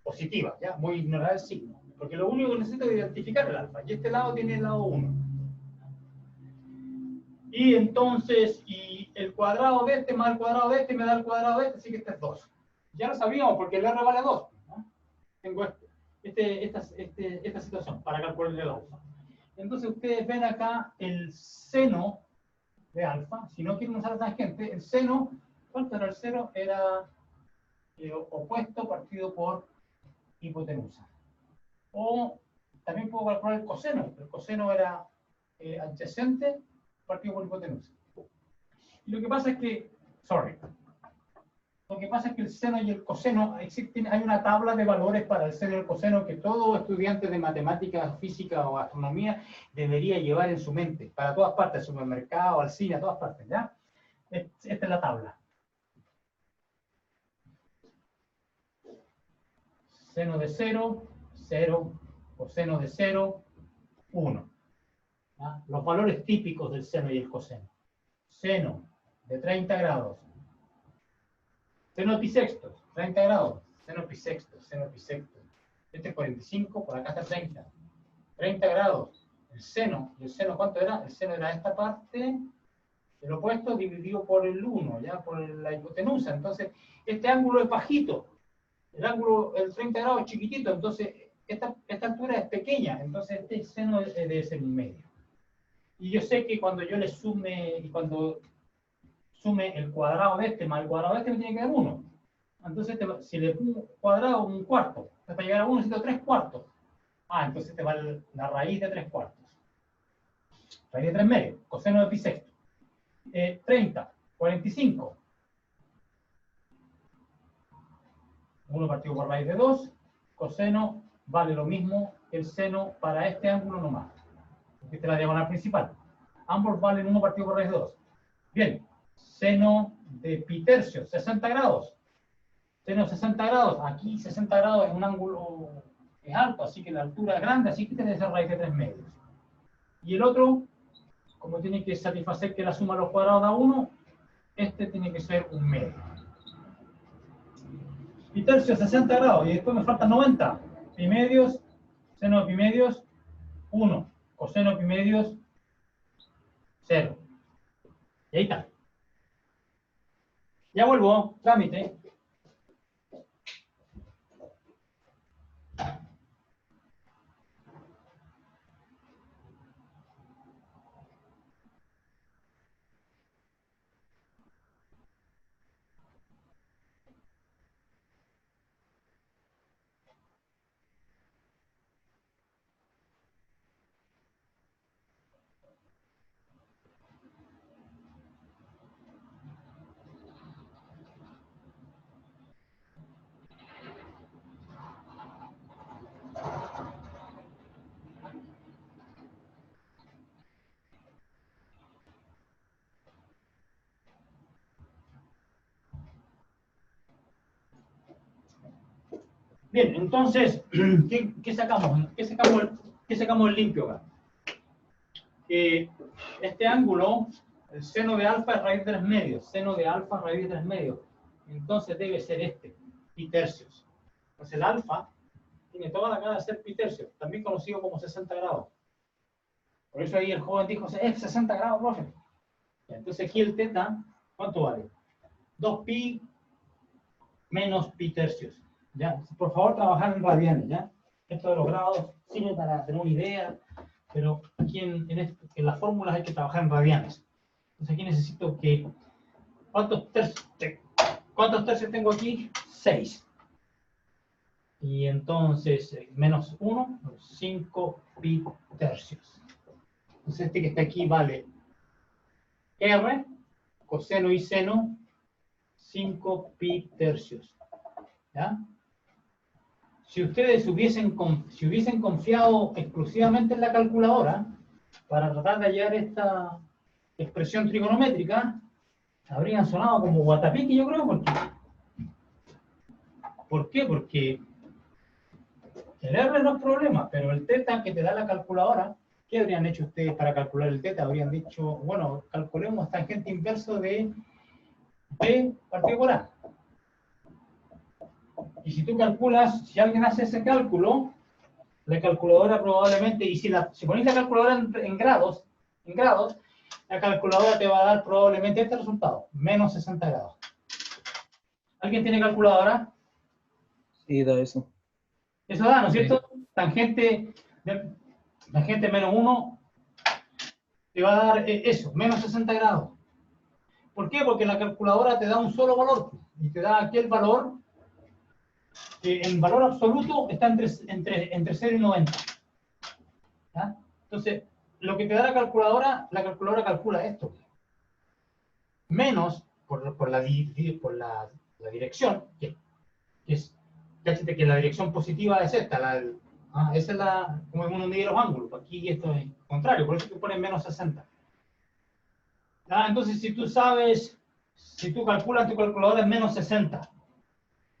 Positiva, ¿ya? Voy a ignorar el signo. Porque lo único que necesito es identificar el alfa. Y este lado tiene el lado 1. Y entonces, y el cuadrado de este más el cuadrado de este me da el cuadrado de este, así que este es 2. Ya lo sabíamos porque el R vale 2. ¿No? Tengo esta situación para calcular el alfa. Entonces ustedes ven acá el seno de alfa. Si no quieren usar la tangente, el seno, ¿cuánto era el seno? Era opuesto partido por hipotenusa. O también puedo calcular el coseno. El coseno era adyacente partido por hipotenusa. Y lo que pasa es que, lo que pasa es que el seno y el coseno, hay una tabla de valores para el seno y el coseno que todo estudiante de matemáticas, física o astronomía debería llevar en su mente, para todas partes, al supermercado, al cine, a todas partes, ¿ya? Esta es la tabla. Seno de 0, 0, coseno de 0, 1. ¿Ya? Los valores típicos del seno y el coseno. Seno de 30 grados. Seno bisexto, 30 grados. Seno bisexto. Este es 45, por acá está 30. 30 grados. El seno ¿cuánto era? El seno era esta parte, el opuesto dividido por el 1, ya por la hipotenusa. Entonces, este ángulo es bajito. El 30 grados es chiquitito, entonces esta altura es pequeña, entonces este seno debe ser un medio. Y yo sé que cuando yo le sume, y cuando sume el cuadrado de este más el cuadrado de este me tiene que dar 1. Entonces si le pongo cuadrado, un cuarto. Entonces, para llegar a 1 necesito 3 cuartos. Entonces te va la raíz de 3 cuartos. Raíz de 3 medios, coseno de pi sexto. 30, 45. 1 partido por raíz de 2. Coseno vale lo mismo que el seno para este ángulo nomás. Esta es la diagonal principal. Ambos valen 1 partido por raíz de 2. Bien. Seno de pi tercios, 60 grados. Seno 60 grados. Aquí 60 grados es un ángulo es alto, así que la altura es grande, así que tiene que ser raíz de 3 medios. Y el otro, como tiene que satisfacer que la suma de los cuadrados da 1, este tiene que ser un medio. Pi tercios 60 grados, y después me faltan 90. Pi medios, seno de pi medios, 1. Coseno de pi medios, 0. Y ahí está. Ya vuelvo, trámite. Bien, entonces, ¿qué sacamos? ¿Qué sacamos el limpio acá? Este ángulo, el seno de alfa es raíz de 3 medios. Seno de alfa raíz de 3 medios. Entonces debe ser este, pi tercios. Entonces el alfa tiene toda la cara de ser pi tercios, también conocido como 60 grados. Por eso ahí el joven dijo, es 60 grados, profe. Entonces aquí el teta, ¿cuánto vale? 2pi menos pi tercios. ¿Ya? Por favor, trabajar en radianes, ¿ya? Esto de los grados sirve para tener una idea, pero aquí en las fórmulas hay que trabajar en radianes. Entonces aquí necesito que... ¿Cuántos tercios tengo aquí? 6. Y entonces, menos 1, 5 pi tercios. Entonces este que está aquí vale R, coseno y seno, 5 pi tercios. ¿Ya? Si ustedes hubiesen confiado exclusivamente en la calculadora para tratar de hallar esta expresión trigonométrica, habrían sonado como guatapiqui, yo creo. ¿Por qué? Porque el R no es problema, pero el teta que te da la calculadora, ¿qué habrían hecho ustedes para calcular el teta? Habrían dicho, bueno, calculemos tangente inverso de B partido por A. Y si tú calculas, si alguien hace ese cálculo, la calculadora probablemente, y si pones la calculadora en grados, la calculadora te va a dar probablemente este resultado, menos 60 grados. ¿Alguien tiene calculadora? Sí, da eso. Eso da, ¿no es cierto? Tangente menos 1 te va a dar eso, menos 60 grados. ¿Por qué? Porque la calculadora te da un solo valor, y te da aquí el valor que en valor absoluto está entre 0 y 90. ¿Ya? Entonces, lo que te da la calculadora calcula esto. Menos por la dirección, que es, fíjate que la dirección positiva es esta, esa es como uno mide los ángulos. Aquí esto es contrario, por eso te ponen menos 60. Entonces, si tú calculas tu calculadora es menos 60.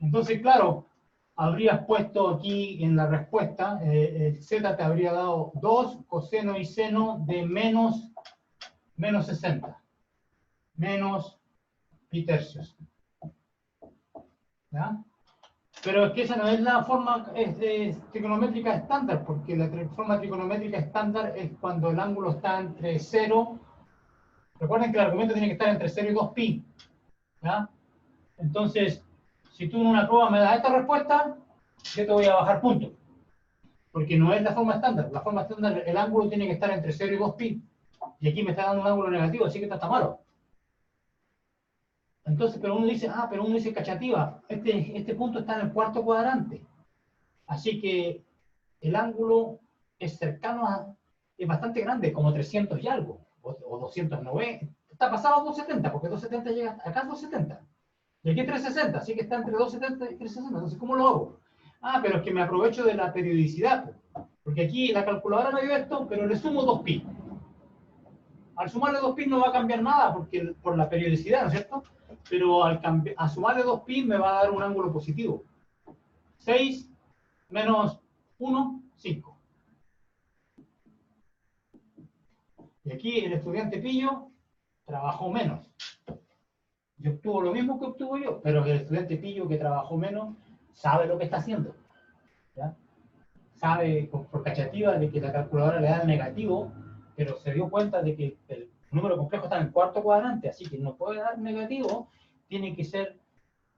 Entonces, claro, habrías puesto aquí en la respuesta, el z te habría dado 2 coseno y seno de menos 60. Menos pi tercios. ¿Ya? Pero es que esa no es la forma trigonométrica estándar, porque la forma trigonométrica estándar es cuando el ángulo está entre 0. Recuerden que el argumento tiene que estar entre 0 y 2pi. ¿Ya? Entonces, si tú en una prueba me das esta respuesta, yo te voy a bajar puntos. Porque no es la forma estándar. La forma estándar, el ángulo tiene que estar entre 0 y 2pi. Y aquí me está dando un ángulo negativo, así que esto está malo. Entonces, pero uno dice cachativa, este punto está en el cuarto cuadrante. Así que el ángulo es cercano es bastante grande, como 300 y algo, o 290. Está pasado a 270, porque 270 llega acá a 270. Y aquí 360, así que está entre 270 y 360. Entonces, ¿cómo lo hago? Pero es que me aprovecho de la periodicidad, porque aquí la calculadora me dio esto, pero le sumo 2pi. Al sumarle 2pi no va a cambiar nada, porque por la periodicidad, ¿no es cierto? Pero a sumarle 2pi me va a dar un ángulo positivo. 6 menos 1, 5. Y aquí el estudiante pillo trabajó menos. Y obtuvo lo mismo que obtuvo yo, pero el estudiante pillo que trabajó menos sabe lo que está haciendo. ¿Ya? Sabe por cachativa de que la calculadora le da el negativo, pero se dio cuenta de que el número complejo está en el cuarto cuadrante, así que no puede dar negativo, tiene que ser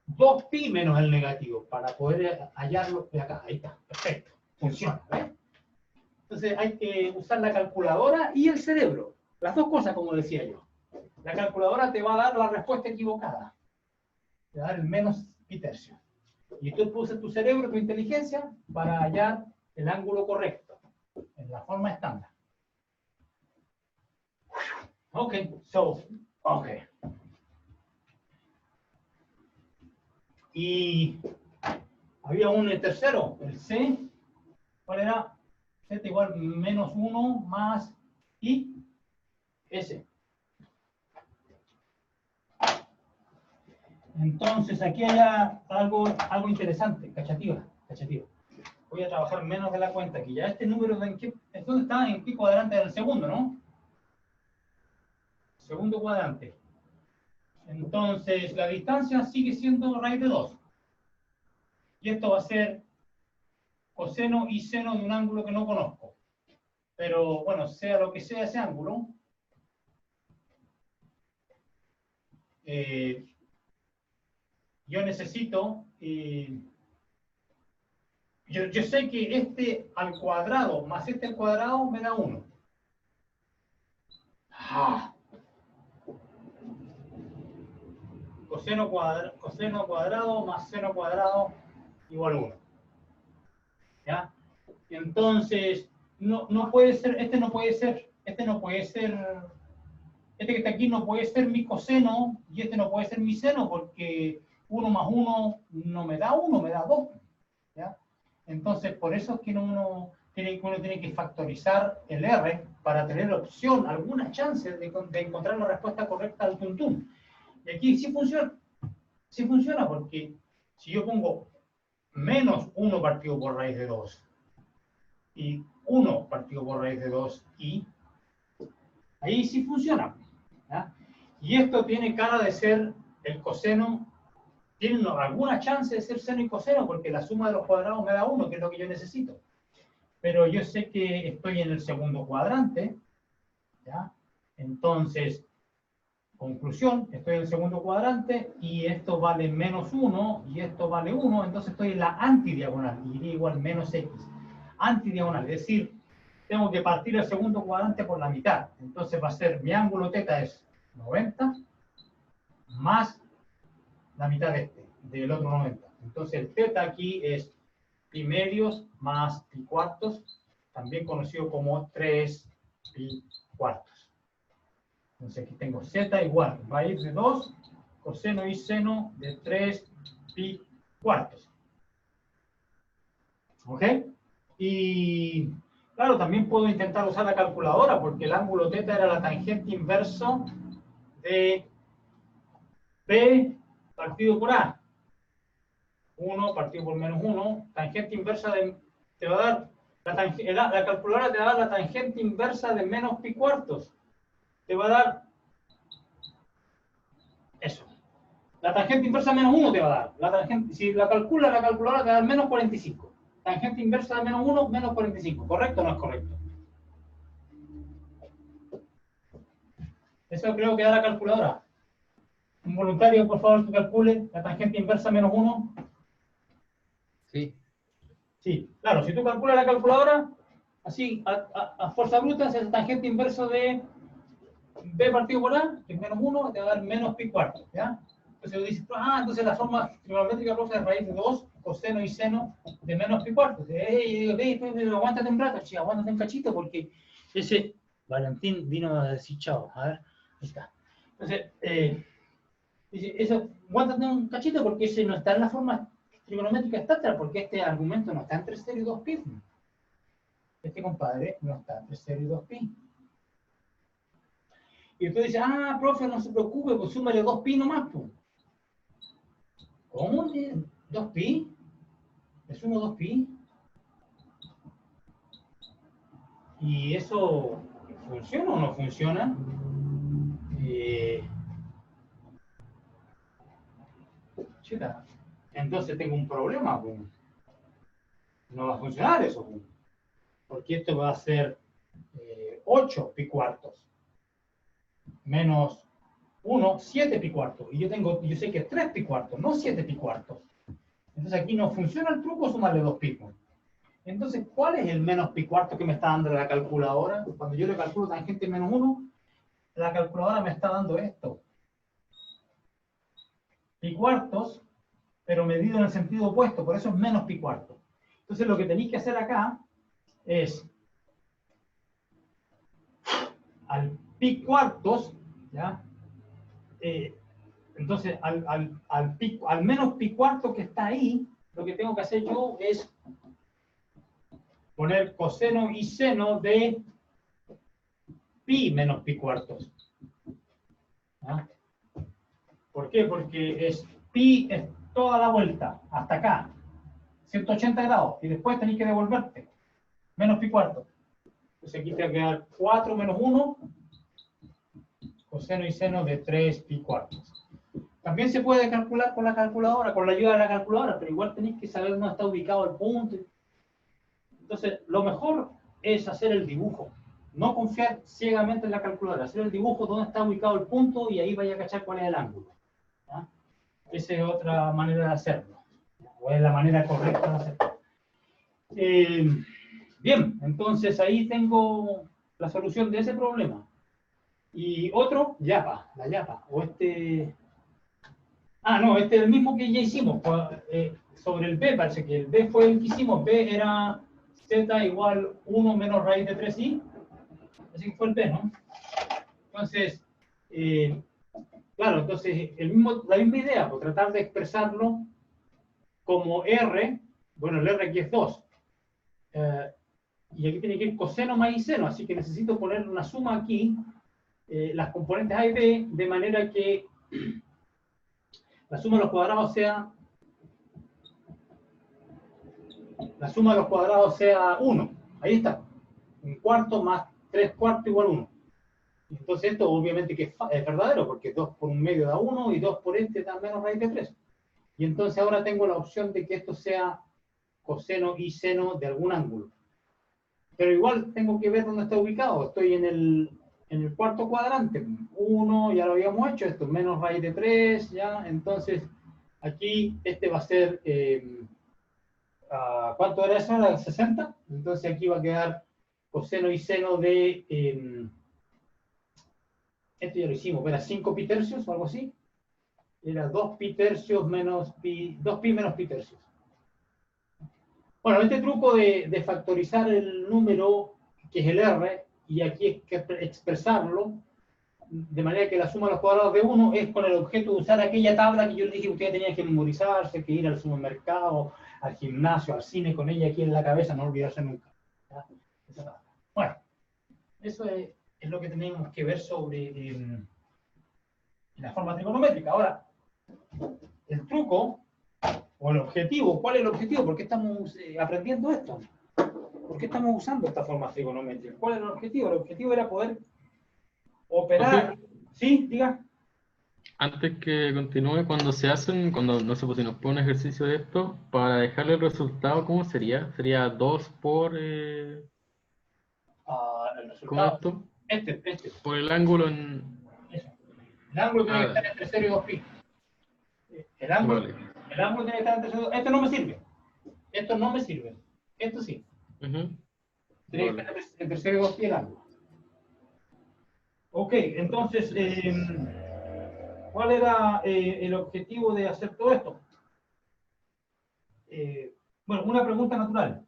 2pi menos el negativo para poder hallarlo de acá. Ahí está, perfecto, funciona. ¿Ves? Entonces hay que usar la calculadora y el cerebro, las dos cosas como decía yo. La calculadora te va a dar la respuesta equivocada, te va a dar el menos pi tercio. Y tú usas tu cerebro, tu inteligencia, para hallar el ángulo correcto, en la forma estándar. Okay. Y había un tercero, el C, ¿cuál era? Z igual menos 1 más I, S. Entonces aquí hay algo interesante, cachativa. Voy a trabajar menos de la cuenta aquí. Ya este número, ¿dónde está? En qué cuadrante del segundo, ¿no? Segundo cuadrante. Entonces la distancia sigue siendo raíz de 2. Y esto va a ser coseno y seno de un ángulo que no conozco. Pero bueno, sea lo que sea ese ángulo, yo necesito, yo sé que este al cuadrado más este al cuadrado me da 1. Coseno cuadrado más seno cuadrado igual 1. ¿Ya? Entonces, no puede ser, este que está aquí no puede ser mi coseno y este no puede ser mi seno porque 1 más 1 no me da 1, me da 2. ¿Ya? Entonces, por eso es que uno tiene que factorizar el R para tener opción, alguna chance de encontrar la respuesta correcta al tuntún. Y aquí sí funciona porque si yo pongo menos 1 partido por raíz de 2 y 1 partido por raíz de 2 y ahí sí funciona. ¿Ya? Y esto tiene cara de ser el coseno, tiene alguna chance de ser seno y coseno porque la suma de los cuadrados me da 1, que es lo que yo necesito. Pero yo sé que estoy en el segundo cuadrante, ¿ya? Entonces, conclusión, estoy en el segundo cuadrante y esto vale menos 1 y esto vale 1, entonces estoy en la antidiagonal, y iría igual menos x. Antidiagonal, es decir, tengo que partir el segundo cuadrante por la mitad. Entonces va a ser, mi ángulo θ es 90 más la mitad de del otro 90. Entonces el θ aquí es pi medios más pi cuartos, también conocido como 3 pi cuartos. Entonces aquí tengo z igual raíz de 2 coseno y seno de 3 pi cuartos. ¿Ok? Y claro, también puedo intentar usar la calculadora porque el ángulo θ era la tangente inverso de P partido por A. 1 partido por menos 1, tangente inversa de, te va a dar, la calculadora te va a dar la tangente inversa de menos pi cuartos. Te va a dar eso. La tangente inversa de menos 1 te va a dar. La tangente, si la calculadora te va a dar menos 45. Tangente inversa de menos 1, menos 45. ¿Correcto o no es correcto? Eso creo que da la calculadora. Un voluntario, por favor, que calcule la tangente inversa menos 1. Sí. Sí, claro, si tú calculas la calculadora, así, a fuerza bruta, es el tangente inverso de B partido por A, que es menos 1, te va a dar menos pi cuarto, ¿ya? Entonces dices, entonces la forma trigonométrica profe es raíz de 2, coseno y seno de menos pi cuarto. Aguántate un rato, chico, aguántate un cachito, porque ese Valentín vino a decir chao, a ver, ahí está. Entonces, dice, eso, aguántate un cachito, porque ese no está en la forma trigonométrica estándar, porque este argumento no está entre 0 y 2pi. Este compadre no está entre 0 y 2pi. Y usted dice, profe, no se preocupe, pues súmale 2pi nomás, pues. ¿Cómo? ¿2pi? ¿Le sumo 2pi? ¿Y eso funciona o no funciona? Chuta, entonces tengo un problema, pues. No va a funcionar eso, pues. Porque esto va a ser 8 pi cuartos menos 1, 7 pi cuartos. Y yo sé que es 3 pi cuartos, no 7 pi cuartos. Entonces aquí no funciona el truco, sumarle 2 pi. Entonces, ¿cuál es el menos pi cuarto que me está dando la calculadora? Cuando yo le calculo tangente menos 1, la calculadora me está dando esto. Pi cuartos, pero medido en el sentido opuesto, por eso es menos pi cuartos. Entonces lo que tenéis que hacer acá es al pi cuartos, ¿ya? Entonces, al menos pi cuarto que está ahí, lo que tengo que hacer yo es poner coseno y seno de pi menos pi cuartos. ¿Ah? ¿Por qué? Porque pi es toda la vuelta, hasta acá, 180 grados, y después tenéis que devolverte, menos pi cuartos. Entonces aquí te va a quedar 4 menos 1, coseno y seno de 3 pi cuartos. También se puede calcular con la calculadora, con la ayuda de la calculadora, pero igual tenéis que saber dónde está ubicado el punto. Entonces, lo mejor es hacer el dibujo. No confiar ciegamente en la calculadora, hacer el dibujo dónde está ubicado el punto y ahí vaya a cachar cuál es el ángulo. ¿Ya? Esa es otra manera de hacerlo, o es la manera correcta de hacerlo. Bien, entonces ahí tengo la solución de ese problema. Y otro, YAPA, la YAPA, o este... Ah, no, este es el mismo que ya hicimos, sobre el B, parece que el B fue el que hicimos, B era Z igual 1 menos raíz de 3i, así que fue el B, ¿no? Entonces, claro, entonces la misma idea, pues tratar de expresarlo como R, bueno, el R aquí es 2, y aquí tiene que ir coseno más y seno, así que necesito poner una suma aquí, las componentes A y B, de manera que la suma de los cuadrados sea, sea 1. Ahí está. Un cuarto más 3 cuartos igual 1. Entonces esto obviamente que es verdadero, porque 2 por un medio da 1 y 2 por este da menos raíz de 3. Y entonces ahora tengo la opción de que esto sea coseno y seno de algún ángulo. Pero igual tengo que ver dónde está ubicado. Estoy en el cuarto cuadrante. 1, ya lo habíamos hecho, esto menos raíz de 3, ya. Entonces, aquí este va a ser, ¿cuánto era eso? ¿Era 60? Entonces aquí va a quedar coseno y seno de, esto ya lo hicimos, era 5 pi tercios o algo así. Era 2 pi tercios menos pi, 2 pi menos pi tercios. Bueno, este truco de factorizar el número, que es el R, y aquí hay que expresarlo, de manera que la suma de los cuadrados de 1 es con el objeto de usar aquella tabla que yo les dije que ustedes tenían que memorizarse, que ir al supermercado, al gimnasio, al cine, con ella aquí en la cabeza, no olvidarse nunca. ¿Ya? Bueno, eso es lo que tenemos que ver sobre la forma trigonométrica. Ahora, el truco, o el objetivo, ¿cuál es el objetivo? ¿Por qué estamos aprendiendo esto? ¿Por qué estamos usando esta forma trigonométrica? ¿Cuál es el objetivo? El objetivo era poder operar. Okay. ¿Sí? Diga. Antes que continúe, cuando no sé, pues si nos pone un ejercicio de esto, para dejarle el resultado, ¿cómo sería? ¿Sería 2 por, El ¿cómo es resultado. esto? Por el ángulo en... Eso. El ángulo tiene que estar dale. entre 0 y 2 pi. El ángulo Vale. tiene que estar entre 0 y 2 pi. Esto no me sirve. Esto no me sirve. Esto sí. Ujú. Tiene que Vale. estar entre 0 y 2 pi el ángulo. Ok, entonces, ¿cuál era el objetivo de hacer todo esto? Bueno, una pregunta natural.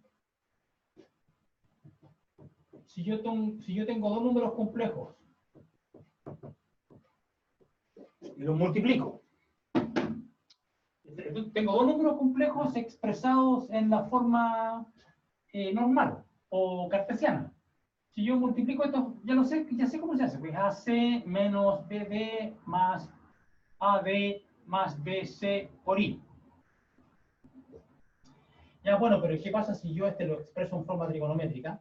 Si yo tengo dos números complejos y los multiplico, tengo dos números complejos expresados en la forma normal o cartesiana. Si yo multiplico esto, ya sé cómo se hace. Pues AC menos BB más AB más BC por I. Ya, bueno, pero ¿qué pasa si yo lo expreso en forma trigonométrica?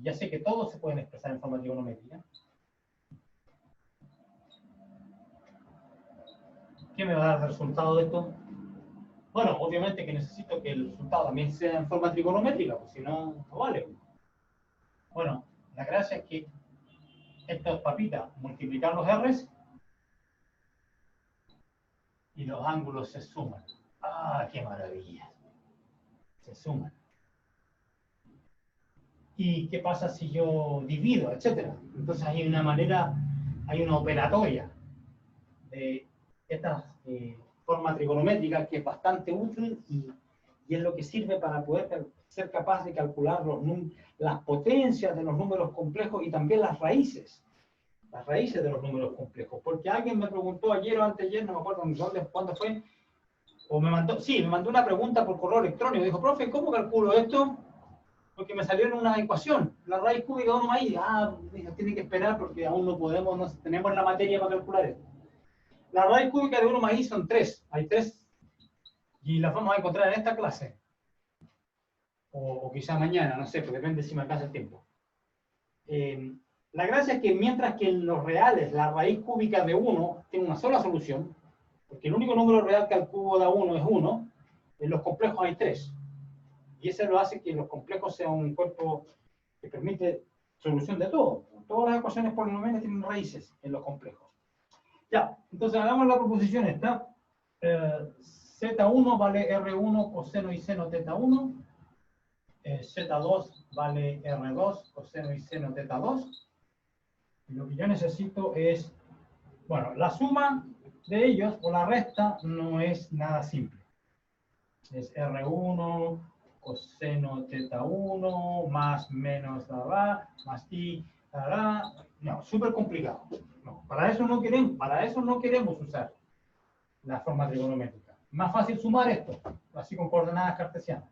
Ya sé que todos se pueden expresar en forma trigonométrica. ¿Qué me va a dar el resultado de esto? Bueno, obviamente que necesito que el resultado también sea en forma trigonométrica, pues si no, no vale. Bueno, la gracia es que estas papitas multiplican los R's y los ángulos se suman. ¡Ah, qué maravilla! Se suman. ¿Y qué pasa si yo divido, etcétera? Entonces hay una operatoria de esta forma trigonométrica que es bastante útil y es lo que sirve para poder ser capaz de calcular las potencias de los números complejos y también las raíces de los números complejos. Porque alguien me preguntó ayer o anteayer, no me acuerdo cuándo fue, o me mandó una pregunta por correo electrónico. Dijo, profe, ¿cómo calculo esto? Porque me salió en una ecuación, la raíz cúbica de 1 más i. Tiene que esperar porque aún no tenemos la materia para calcular esto. La raíz cúbica de 1 más i son 3. Hay 3 y las vamos a encontrar en esta clase. O quizá mañana, no sé, pues depende si me alcanza el tiempo. La gracia es que mientras que en los reales la raíz cúbica de 1 tiene una sola solución, Porque el único número real que al cubo da 1 es 1, en los complejos hay 3. Y eso lo hace que los complejos sean un cuerpo que permite solución de todo. Todas las ecuaciones polinomiales tienen raíces en los complejos. Ya, entonces hagamos la proposición esta. Z1 vale R1 coseno y seno teta 1. Z2 vale R2 coseno y seno teta 2. Y lo que yo necesito es, bueno, la suma de ellos o la resta no es nada simple. Es R1 coseno teta 1 más menos más i, no, súper complicado. No, para eso no queremos usar la forma trigonométrica. Más fácil sumar esto, así con coordenadas cartesianas.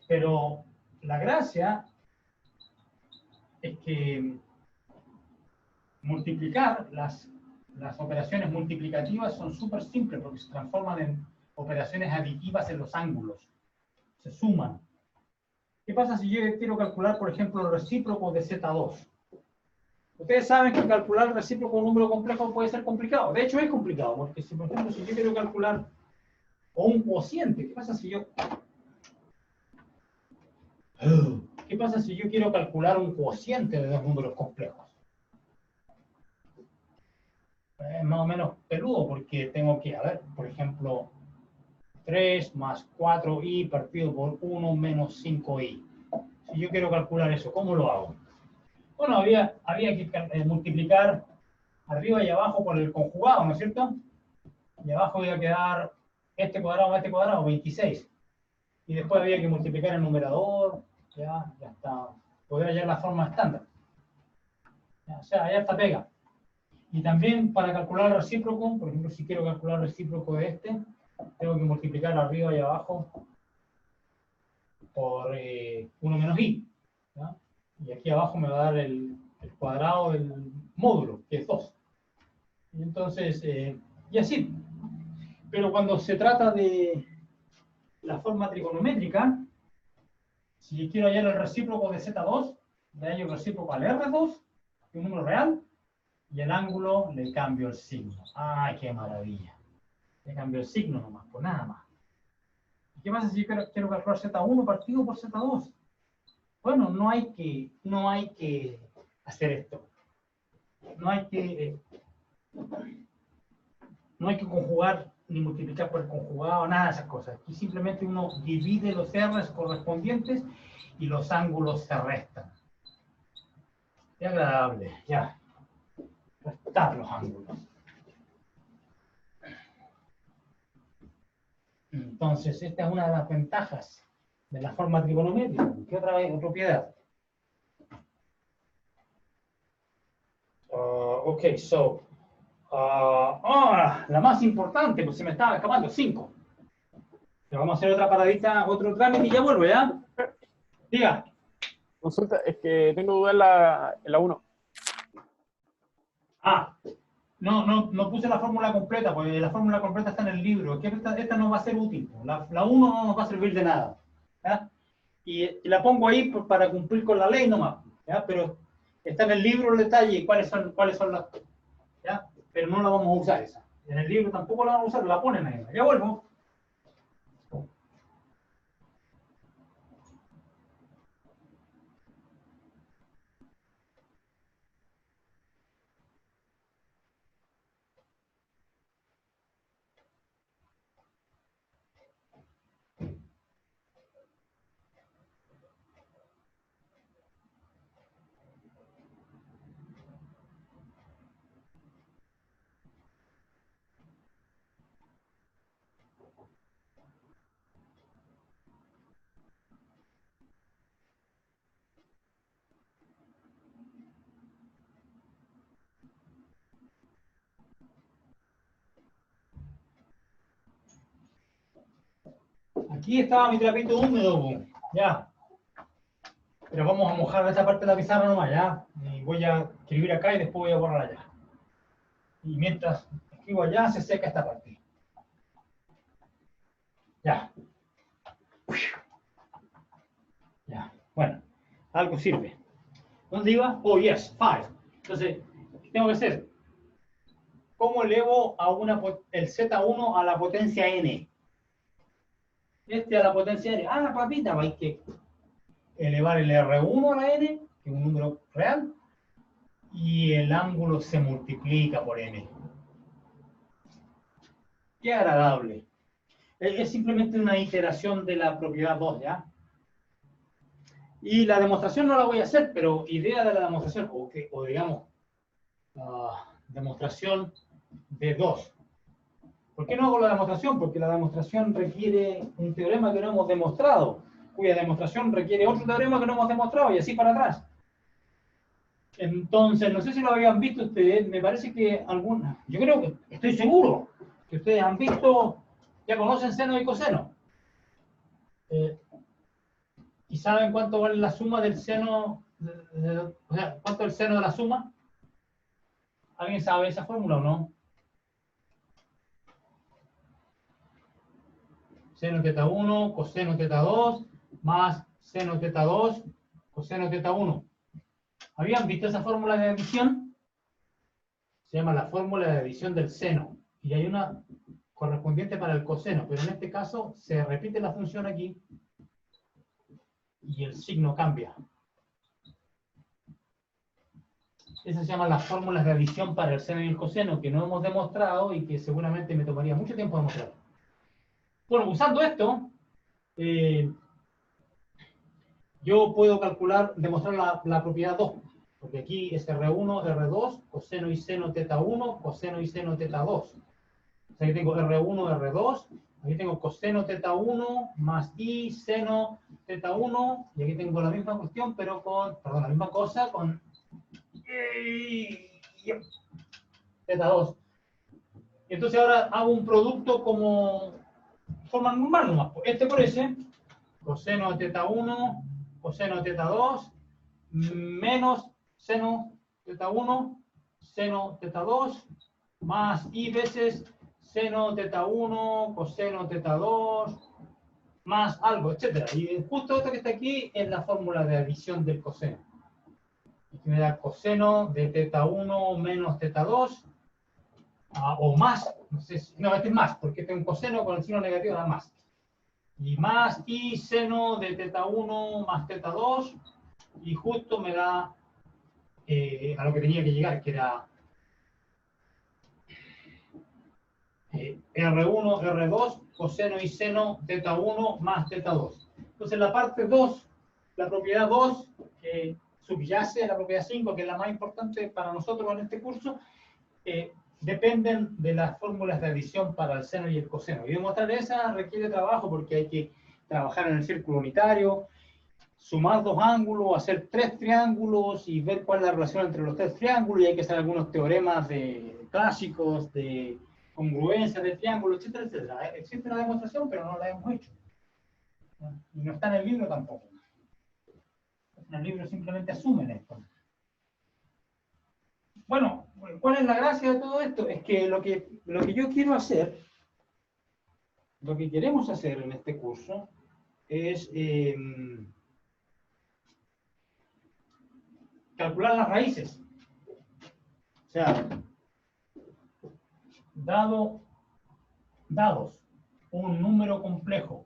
Pero la gracia es que multiplicar las operaciones multiplicativas son súper simples porque se transforman en operaciones aditivas en los ángulos. Se suman. ¿Qué pasa si yo quiero calcular, por ejemplo, el recíproco de Z2? Ustedes saben que calcular el recíproco de un número complejo puede ser complicado. De hecho, es complicado, porque si, por ejemplo, si yo quiero calcular o un cociente, ¿qué pasa si yo quiero calcular un cociente de dos números complejos? Es más o menos peludo porque tengo que, a ver, por ejemplo, 3 más 4i partido por 1 menos 5i. Si yo quiero calcular eso, ¿cómo lo hago? Bueno, había que multiplicar arriba y abajo por el conjugado, ¿no es cierto? Y abajo iba a quedar este cuadrado más este cuadrado, 26. Y después había que multiplicar el numerador, ya está. Poder hallar la forma estándar. O sea, ya está pega. Y también para calcular el recíproco, por ejemplo, si quiero calcular el recíproco de este, tengo que multiplicar arriba y abajo por 1 menos i. ¿Ya? Y aquí abajo me va a dar el cuadrado del módulo, que es 2. Y entonces, y así. Pero cuando se trata de la forma trigonométrica, si quiero hallar el recíproco de Z2, le hallo el recíproco al R2, un número real, y el ángulo le cambio el signo. ¡Ay, qué maravilla! Le cambio el signo nomás, por nada más. ¿Y qué pasa si yo quiero calcular Z1 partido por Z2? Bueno, no hay que hacer esto. No hay que conjugar ni multiplicar por el conjugado, nada de esas cosas. Aquí simplemente uno divide los R's correspondientes y los ángulos se restan. Qué agradable, ya. Restar los ángulos. Entonces, esta es una de las ventajas de la forma trigonométrica. ¿Qué otra propiedad? Ok, so. La más importante, pues se me estaba escapando, 5. Vamos a hacer otra paradita, otro trámite y ya vuelvo, ¿ya? Diga. Consulta, es que tengo duda en la 1. No puse la fórmula completa, porque la fórmula completa está en el libro. Esta no va a ser útil. La 1 no nos va a servir de nada. ¿Ya? Y la pongo ahí para cumplir con la ley nomás. ¿Ya? Pero está en el libro el detalle, cuáles son las... ¿Ya? Pero no la vamos a usar esa. En el libro tampoco la vamos a usar, la ponen ahí. Ya vuelvo. Aquí estaba mi trapito húmedo, ya. Pero vamos a mojar esta parte de la pizarra nomás, ya. Y voy a escribir acá y después voy a borrar allá. Y mientras escribo allá, se seca esta parte. Ya. Ya. Bueno, algo sirve. ¿Dónde iba? Oh, yes, 5. Entonces, ¿qué tengo que hacer? ¿cómo elevo a el Z1 a la potencia n? Este a la potencia n. Ah, papita, hay que elevar el R1 a la n, que es un número real, y el ángulo se multiplica por n. Qué agradable. Es simplemente una iteración de la propiedad 2, ¿ya? Y la demostración no la voy a hacer, pero idea de la demostración, o digamos, demostración de 2. ¿Por qué no hago la demostración? Porque la demostración requiere un teorema que no hemos demostrado, cuya demostración requiere otro teorema que no hemos demostrado, y así para atrás. Entonces, no sé si lo habían visto ustedes, me parece que algunas, yo creo que, estoy seguro, que ustedes han visto, ya conocen seno y coseno. ¿Y saben cuánto vale la suma del seno, o sea, cuánto es el seno de la suma? ¿Alguien sabe esa fórmula o no? Seno teta 1, coseno teta 2, más seno teta 2, coseno teta 1. ¿Habían visto esa fórmula de adición? Se llama la fórmula de adición del seno. Y hay una correspondiente para el coseno, pero en este caso se repite la función aquí y el signo cambia. Esas se llaman las fórmulas de adición para el seno y el coseno, que no hemos demostrado y que seguramente me tomaría mucho tiempo demostrar. Bueno, usando esto, yo puedo calcular, demostrar la propiedad 2, porque aquí es R1, R2, coseno y seno teta 1, coseno y seno teta 2. O sea, aquí tengo R1, R2, aquí tengo coseno teta 1 más i seno teta 1, y aquí tengo la misma cuestión, pero con, perdón, la misma cosa con teta 2. Y entonces ahora hago un producto como forma normal nomás. Este por ese, coseno teta 1, coseno teta 2, menos seno teta 1, seno teta 2, más i veces seno teta 1, coseno teta 2, más algo, etc. Y justo esto que está aquí es la fórmula de adición del coseno. Aquí me da coseno de teta 1 menos teta 2, o más, no sé si, no, este es más, porque este es un coseno con el signo negativo da más. Y más i seno de teta 1 más teta 2, y justo me da a lo que tenía que llegar, que era R1, R2, coseno y seno teta 1 más teta 2. Entonces la parte 2, la propiedad 2, que subyace a la propiedad 5, que es la más importante para nosotros en este curso, dependen de las fórmulas de adición para el seno y el coseno. Y demostrar esa requiere trabajo porque hay que trabajar en el círculo unitario, sumar dos ángulos, hacer tres triángulos y ver cuál es la relación entre los tres triángulos, y hay que hacer algunos teoremas clásicos de congruencia de triángulos, etcétera, etcétera. Existe una demostración, pero no la hemos hecho. Y no está en el libro tampoco. En el libro simplemente asumen esto. Bueno, ¿cuál es la gracia de todo esto? Es que lo que yo quiero hacer, lo que queremos hacer en este curso, es calcular las raíces. O sea, dados un número complejo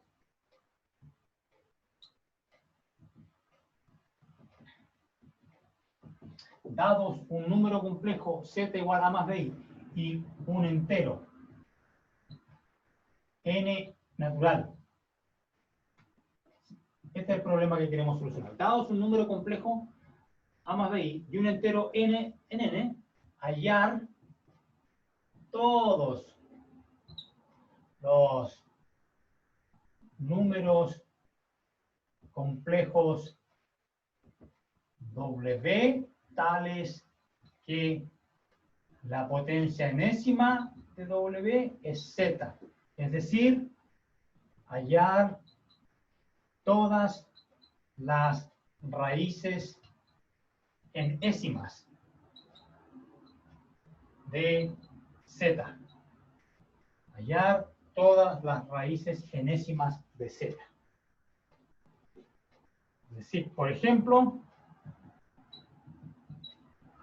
z igual a más bi y un entero n natural. Este es el problema que queremos solucionar. Dados un número complejo a más bi y un entero n en n, hallar todos los números complejos W tales que la potencia enésima de W es Z. Es decir, hallar todas las raíces enésimas de Z. Hallar todas las raíces enésimas de Z. Es decir, por ejemplo,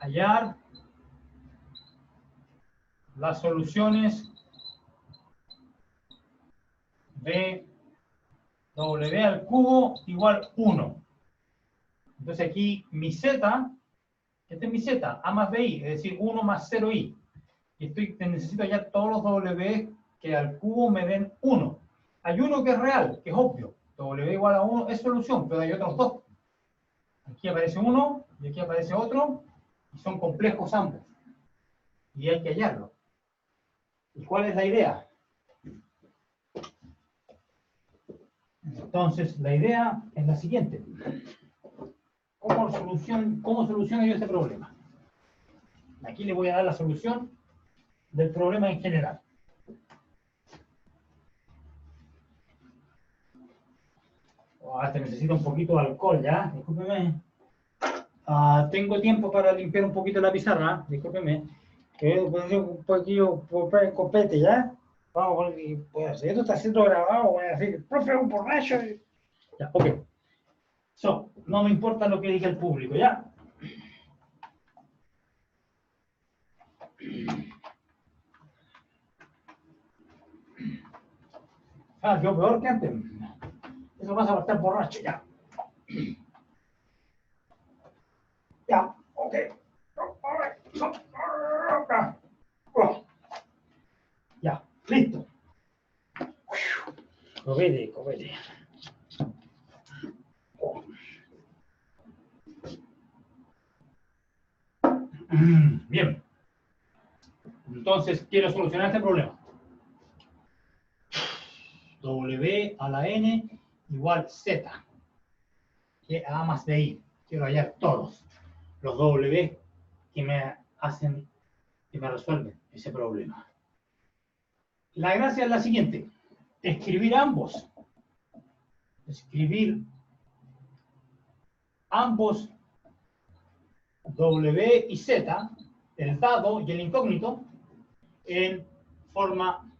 hallar las soluciones de W al cubo igual 1. Entonces aquí mi Z, este es mi Z, A más BI, es decir, 1 más 0I. Y necesito hallar todos los W que al cubo me den 1. Hay uno que es real, que es obvio. W igual a 1 es solución, pero hay otros dos. Aquí aparece uno y aquí aparece otro, y son complejos ambos. Y hay que hallarlo. ¿Y cuál es la idea? Entonces, la idea es la siguiente. ¿Cómo soluciono yo este problema? Aquí le voy a dar la solución del problema en general. Te necesito un poquito de alcohol, ¿ya? Discúlpeme. Tengo tiempo para limpiar un poquito la pizarra, discúlpeme. Un poquillo copete, ¿ya? Vamos, pues esto está siendo grabado, voy a decir, profe, un borracho. Ya, ok. No me importa lo que diga el público, ¿ya? Yo peor que antes. Eso pasa por estar borracho, ya. Ya, ok. Ya, listo. Copete. Bien. Entonces, quiero solucionar este problema. W a la N igual Z. Que A más BI. Quiero hallar todos los W que me resuelven ese problema. La gracia es la siguiente. Escribir ambos W y Z, el dado y el incógnito, en forma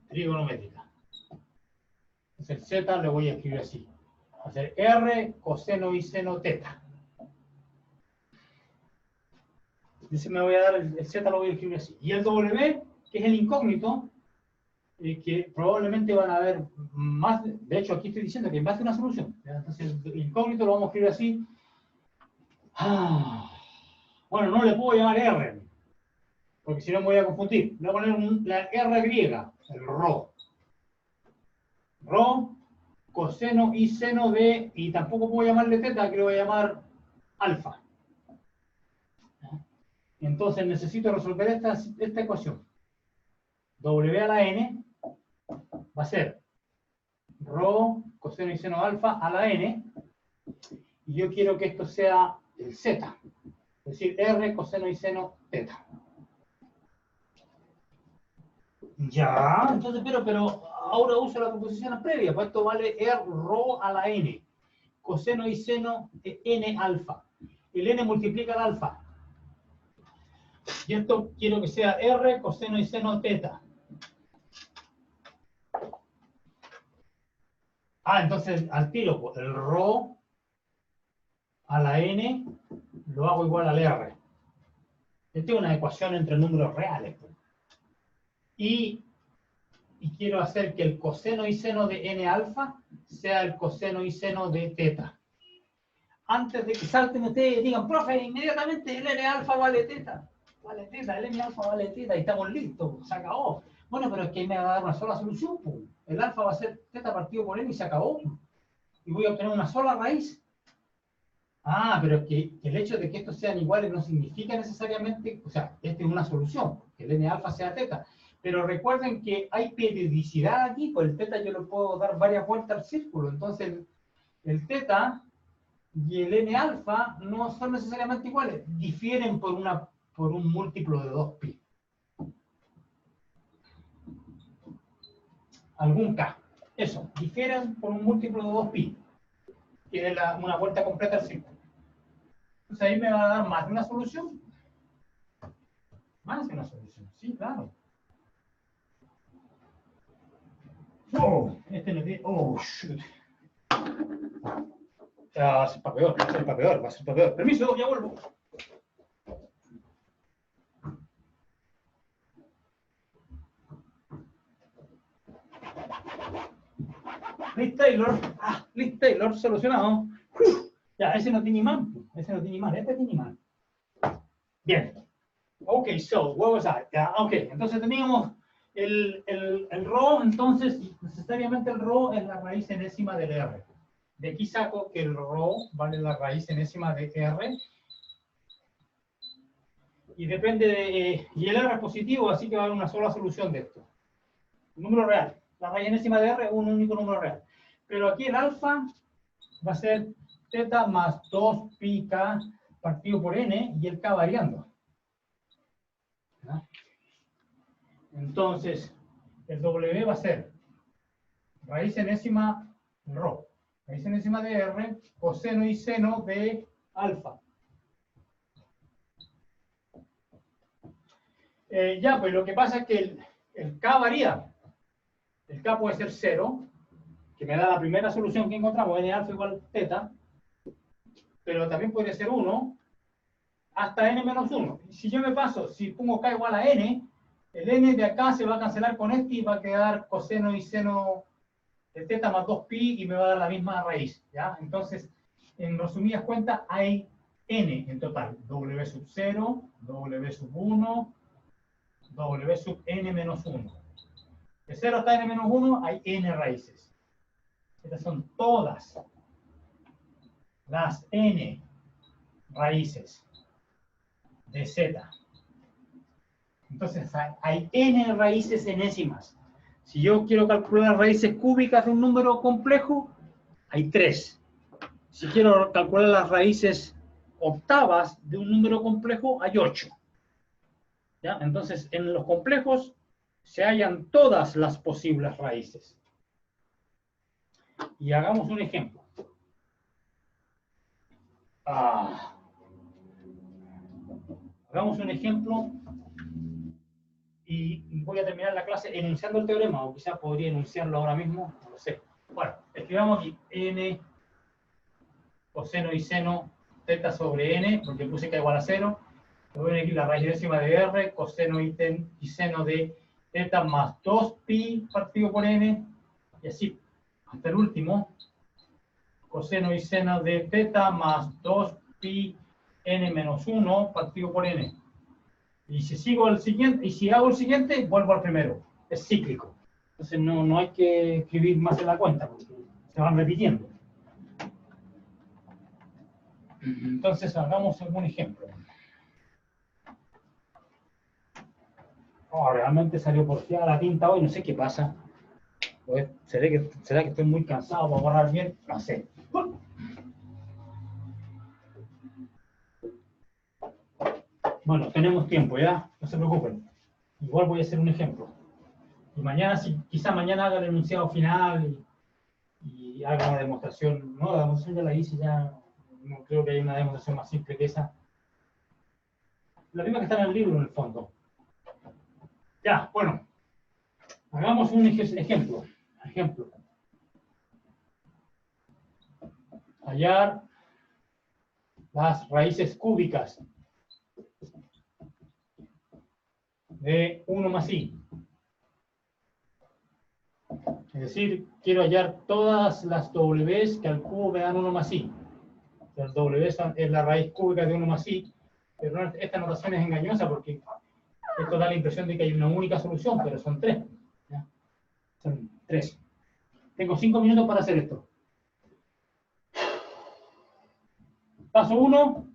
trigonométrica. Entonces el Z lo voy a escribir así. Va a ser R coseno y seno teta. Entonces me voy a dar el Z, lo voy a escribir así. Y el W, que es el incógnito, que probablemente van a haber más, de hecho aquí estoy diciendo que hay más de una solución. Entonces el incógnito lo vamos a escribir así. Bueno, no le puedo llamar R, porque si no me voy a confundir. Le voy a poner la R griega, el rho. Rho, coseno y seno de, y tampoco puedo llamarle teta, que lo voy a llamar alfa. Entonces necesito resolver esta ecuación. W a la N va a ser rho, coseno y seno alfa a la N, y yo quiero que esto sea el Z, es decir, R coseno y seno teta. Ya, entonces, pero ahora uso la proposición previa, pues esto vale R rho a la N, coseno y seno de N alfa. El N multiplica el alfa. Y esto quiero que sea R coseno y seno teta. Entonces al tiro, pues, el rho a la N lo hago igual al R. Esta es una ecuación entre números reales. Pues. Y quiero hacer que el coseno y seno de N alfa sea el coseno y seno de teta. Antes de que salten ustedes y digan, profe, inmediatamente el N alfa vale teta. Vale teta, el N alfa vale teta y estamos listos, se acabó. Bueno, pero es que ahí me va a dar una sola solución. Pues. El alfa va a ser teta partido por N y se acabó. Y voy a obtener una sola raíz. Pero es que el hecho de que estos sean iguales no significa necesariamente, o sea, esta es una solución, que el N alfa sea teta. Pero recuerden que hay periodicidad aquí, pues el teta yo le puedo dar varias vueltas al círculo. Entonces, el teta y el N alfa no son necesariamente iguales, difieren por un múltiplo de 2pi. Algún K. Eso, difieren por un múltiplo de 2pi. Tiene una vuelta completa al círculo. Entonces ahí me va a dar más de una solución. Más de una solución, sí, claro. Shoot. Va a ser para peor, va a ser para peor. Permiso, ya vuelvo. Liz Taylor, solucionado. Ya, ese no tiene imán. Ese no tiene imán. Este tiene imán. Bien. Ok, so, what was I? Ya, ok, entonces teníamos el rho, entonces necesariamente el rho es la raíz enésima del R. De aquí saco que el rho vale la raíz enésima de R. Y depende de... y el R es positivo, así que va a haber una sola solución de esto. Un número real. La raíz enésima de R es un único número real. Pero aquí el alfa va a ser θ más 2 pi k partido por n y el k variando. ¿verdad? Entonces, el W va a ser raíz enésima rho. Raíz enésima de R, coseno y seno de alfa. Ya, pues lo que pasa es que el K varía. El K puede ser 0, que me da la primera solución que encontramos, n alfa igual θ, pero también puede ser 1 hasta n menos 1. Si yo me paso, si pongo K igual a n, el n de acá se va a cancelar con este y va a quedar coseno y seno de θ más 2pi y me va a dar la misma raíz. ¿ya? Entonces, en resumidas cuentas, hay n en total. W sub 0, W sub 1, W sub n menos 1. De 0 hasta n menos 1 hay n raíces. Estas son todas las n raíces de z. Entonces hay n raíces enésimas. Si yo quiero calcular las raíces cúbicas de un número complejo, hay 3. Si quiero calcular las raíces octavas de un número complejo, hay 8. ¿Ya? Entonces, en los complejos se hallan todas las posibles raíces. Y hagamos un ejemplo. Hagamos un ejemplo y voy a terminar la clase enunciando el teorema, o quizás podría enunciarlo ahora mismo, no lo sé. Bueno, escribamos aquí n coseno y seno θ sobre n, porque puse k igual a 0. Voy a elegir la raíz décima de r, coseno y seno de θ más 2pi partido por n, y así hasta el último, coseno y seno de θ más 2pi n menos 1 partido por n. Y si sigo el siguiente, y si hago el siguiente, vuelvo al primero. Es cíclico. Entonces no hay que escribir más en la cuenta, porque se van repitiendo. Entonces hagamos algún ejemplo. Realmente salió porfiada la tinta hoy, no sé qué pasa. Pues, ¿será que estoy muy cansado para borrar bien? No sé. Bueno, tenemos tiempo ya, no se preocupen. Igual voy a hacer un ejemplo. Y mañana, quizá mañana haga el enunciado final y haga una demostración. No, la demostración ya la hice, ya no creo que haya una demostración más simple que esa. La misma que está en el libro, en el fondo. Ya, bueno. Hagamos un ejemplo. Hallar las raíces cúbicas de 1 más i. Es decir, quiero hallar todas las w's que al cubo me dan 1 más i. Las w es la raíz cúbica de 1 más i, pero esta notación es engañosa porque esto da la impresión de que hay una única solución, pero son 3. ¿ya? Son 3. Tengo 5 minutos para hacer esto. Paso 1,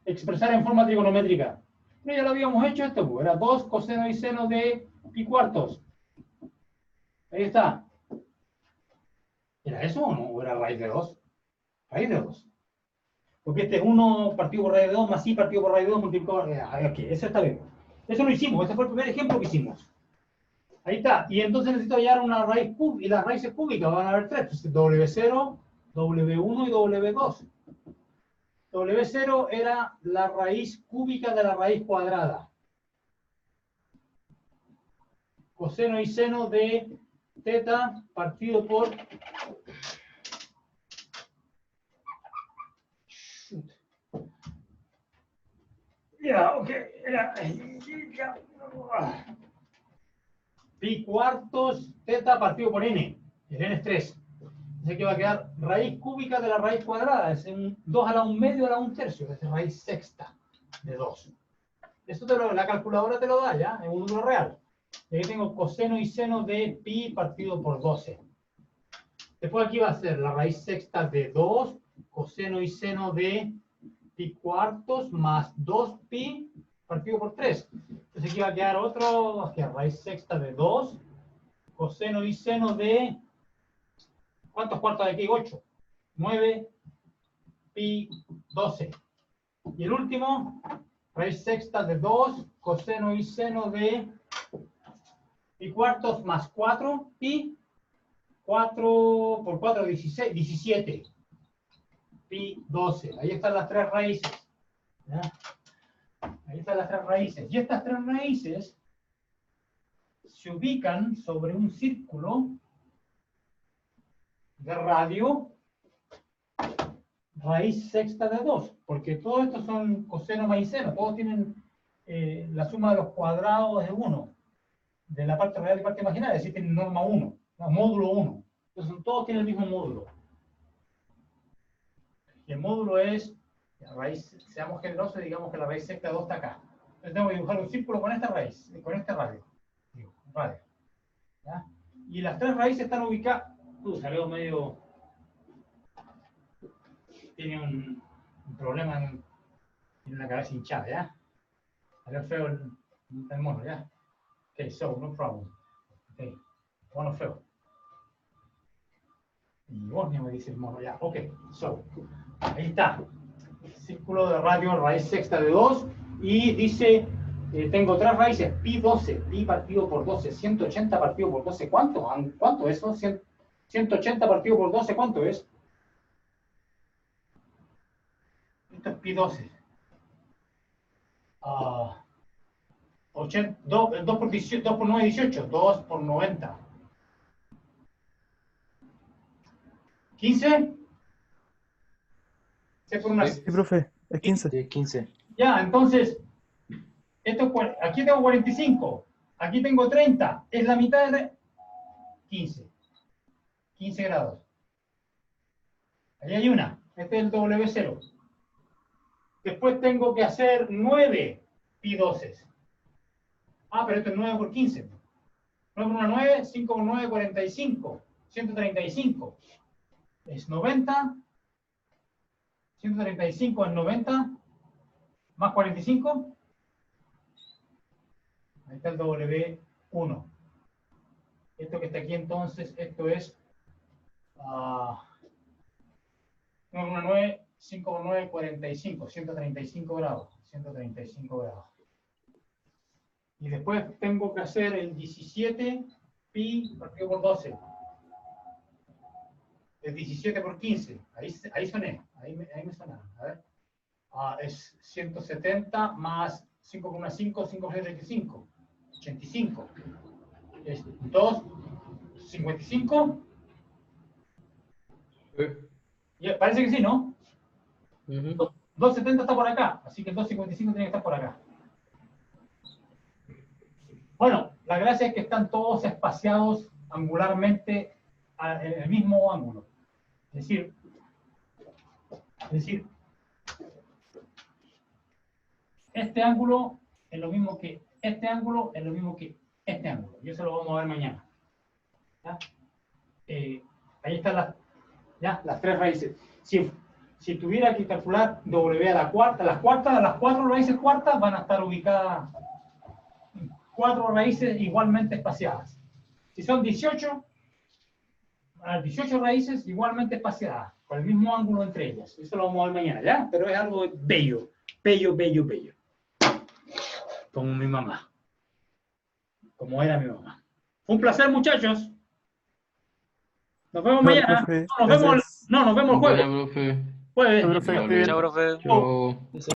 expresar en forma trigonométrica. Pero ya lo habíamos hecho esto, pues. Era 2 coseno y seno de pi cuartos. Ahí está. ¿Era eso o no? ¿O era raíz de 2? Raíz de 2. Porque este es 1 partido por raíz de 2 más i partido por raíz de 2 multiplicado. Ok, eso está bien. Eso lo hicimos, este fue el primer ejemplo que hicimos. Ahí está. Y entonces necesito hallar una raíz cúbica, y las raíces cúbicas van a haber 3. Entonces, W0, W1 y W2. W0 era la raíz cúbica de la raíz cuadrada. Coseno y seno de θ partido por... Ya, ok. Era... pi cuartos θ partido por n. El n es 3. Entonces aquí va a quedar raíz cúbica de la raíz cuadrada, es un 2 a la 1/2 a la 1/3, es raíz sexta de 2. Eso la calculadora te lo da ya, en un número real. Y aquí tengo coseno y seno de pi partido por 12. Después aquí va a ser la raíz sexta de 2, coseno y seno de pi cuartos más 2pi partido por 3. Entonces aquí va a quedar otro, aquí raíz sexta de 2, coseno y seno de, ¿cuántos cuartos de aquí? 8. 9 pi 12. Y el último, raíz sexta de 2, coseno y seno de pi cuartos más 4 pi, 4 por 4, 16, 17. Pi 12. Ahí están las tres raíces. ¿Ya? Ahí están las tres raíces. Y estas tres raíces se ubican sobre un círculo de radio raíz sexta de 2, porque todos estos son coseno más seno, todos tienen la suma de los cuadrados de 1, de la parte real y parte imaginaria, es decir, tienen norma 1, no, módulo 1. Entonces todos tienen el mismo módulo. Y el módulo es, la raíz, seamos generosos y digamos que la raíz sexta de 2 está acá. Entonces tengo que dibujar un círculo con esta raíz, con este radio. Digo, radio. ¿Ya? Y las tres raíces están ubicadas. Salió medio. Tiene un problema, tiene una cabeza hinchada, ¿ya? Salió feo el mono, ¿ya? Ok, so, no problem. Ok, mono feo. Y vos me dice el mono, ya, ok, so, ahí está. Círculo de radio, raíz sexta de 2, y dice, tengo tres raíces, pi 12, pi partido por 12, 180 partido por 12, ¿cuánto? ¿Cuánto es eso? 180 partido por 12, ¿cuánto es? Esto es pi 12. 2 por 18, 2 por 9, 18, 2 por 90. 15. Por una... Sí, profe, es 15. Sí, 15. Ya, entonces, aquí tengo 45, aquí tengo 30, es la mitad de 15. 15 grados. Ahí hay una, este es el W0. Después tengo que hacer 9 pi 12. Ah, pero esto es 9 por 15. 9 por 1, 9, 5 por 9, 45. 135. Es 90. 135 es 90. Más 45. Ahí está el W1. Esto que está aquí entonces, esto es 9 por 1, 9, 5 por 9, 45. 135 grados. 135 grados. Y después tengo que hacer el 17 pi partido por 12. Es 17 por 15. Ahí soné. Ahí me sonaron. A ver. Es 170 más 5 por 1, 5, 5 por 35. 85. Es 2, 55. Parece que sí, ¿no? 270 está por acá. Así que el 255 tiene que estar por acá. Bueno, la gracia es que están todos espaciados angularmente en el mismo ángulo. Es decir, este ángulo es lo mismo que este ángulo, es lo mismo que este ángulo. Y eso lo vamos a ver mañana. ¿Ya? Ahí están las tres raíces. Si tuviera que calcular W a la cuarta, las cuatro raíces cuartas van a estar ubicadas en 4 raíces igualmente espaciadas. Si son 18, 18 raíces igualmente espaciadas, con el mismo ángulo entre ellas. Eso lo vamos a ver mañana, ¿ya? Pero es algo bello, bello, bello, bello. Como mi mamá. Como era mi mamá. Fue un placer, muchachos. Nos vemos mañana. Profe, Nos vemos el jueves. Buena, profe. Jueves. Profe, Vale. Chao, profe. Chao.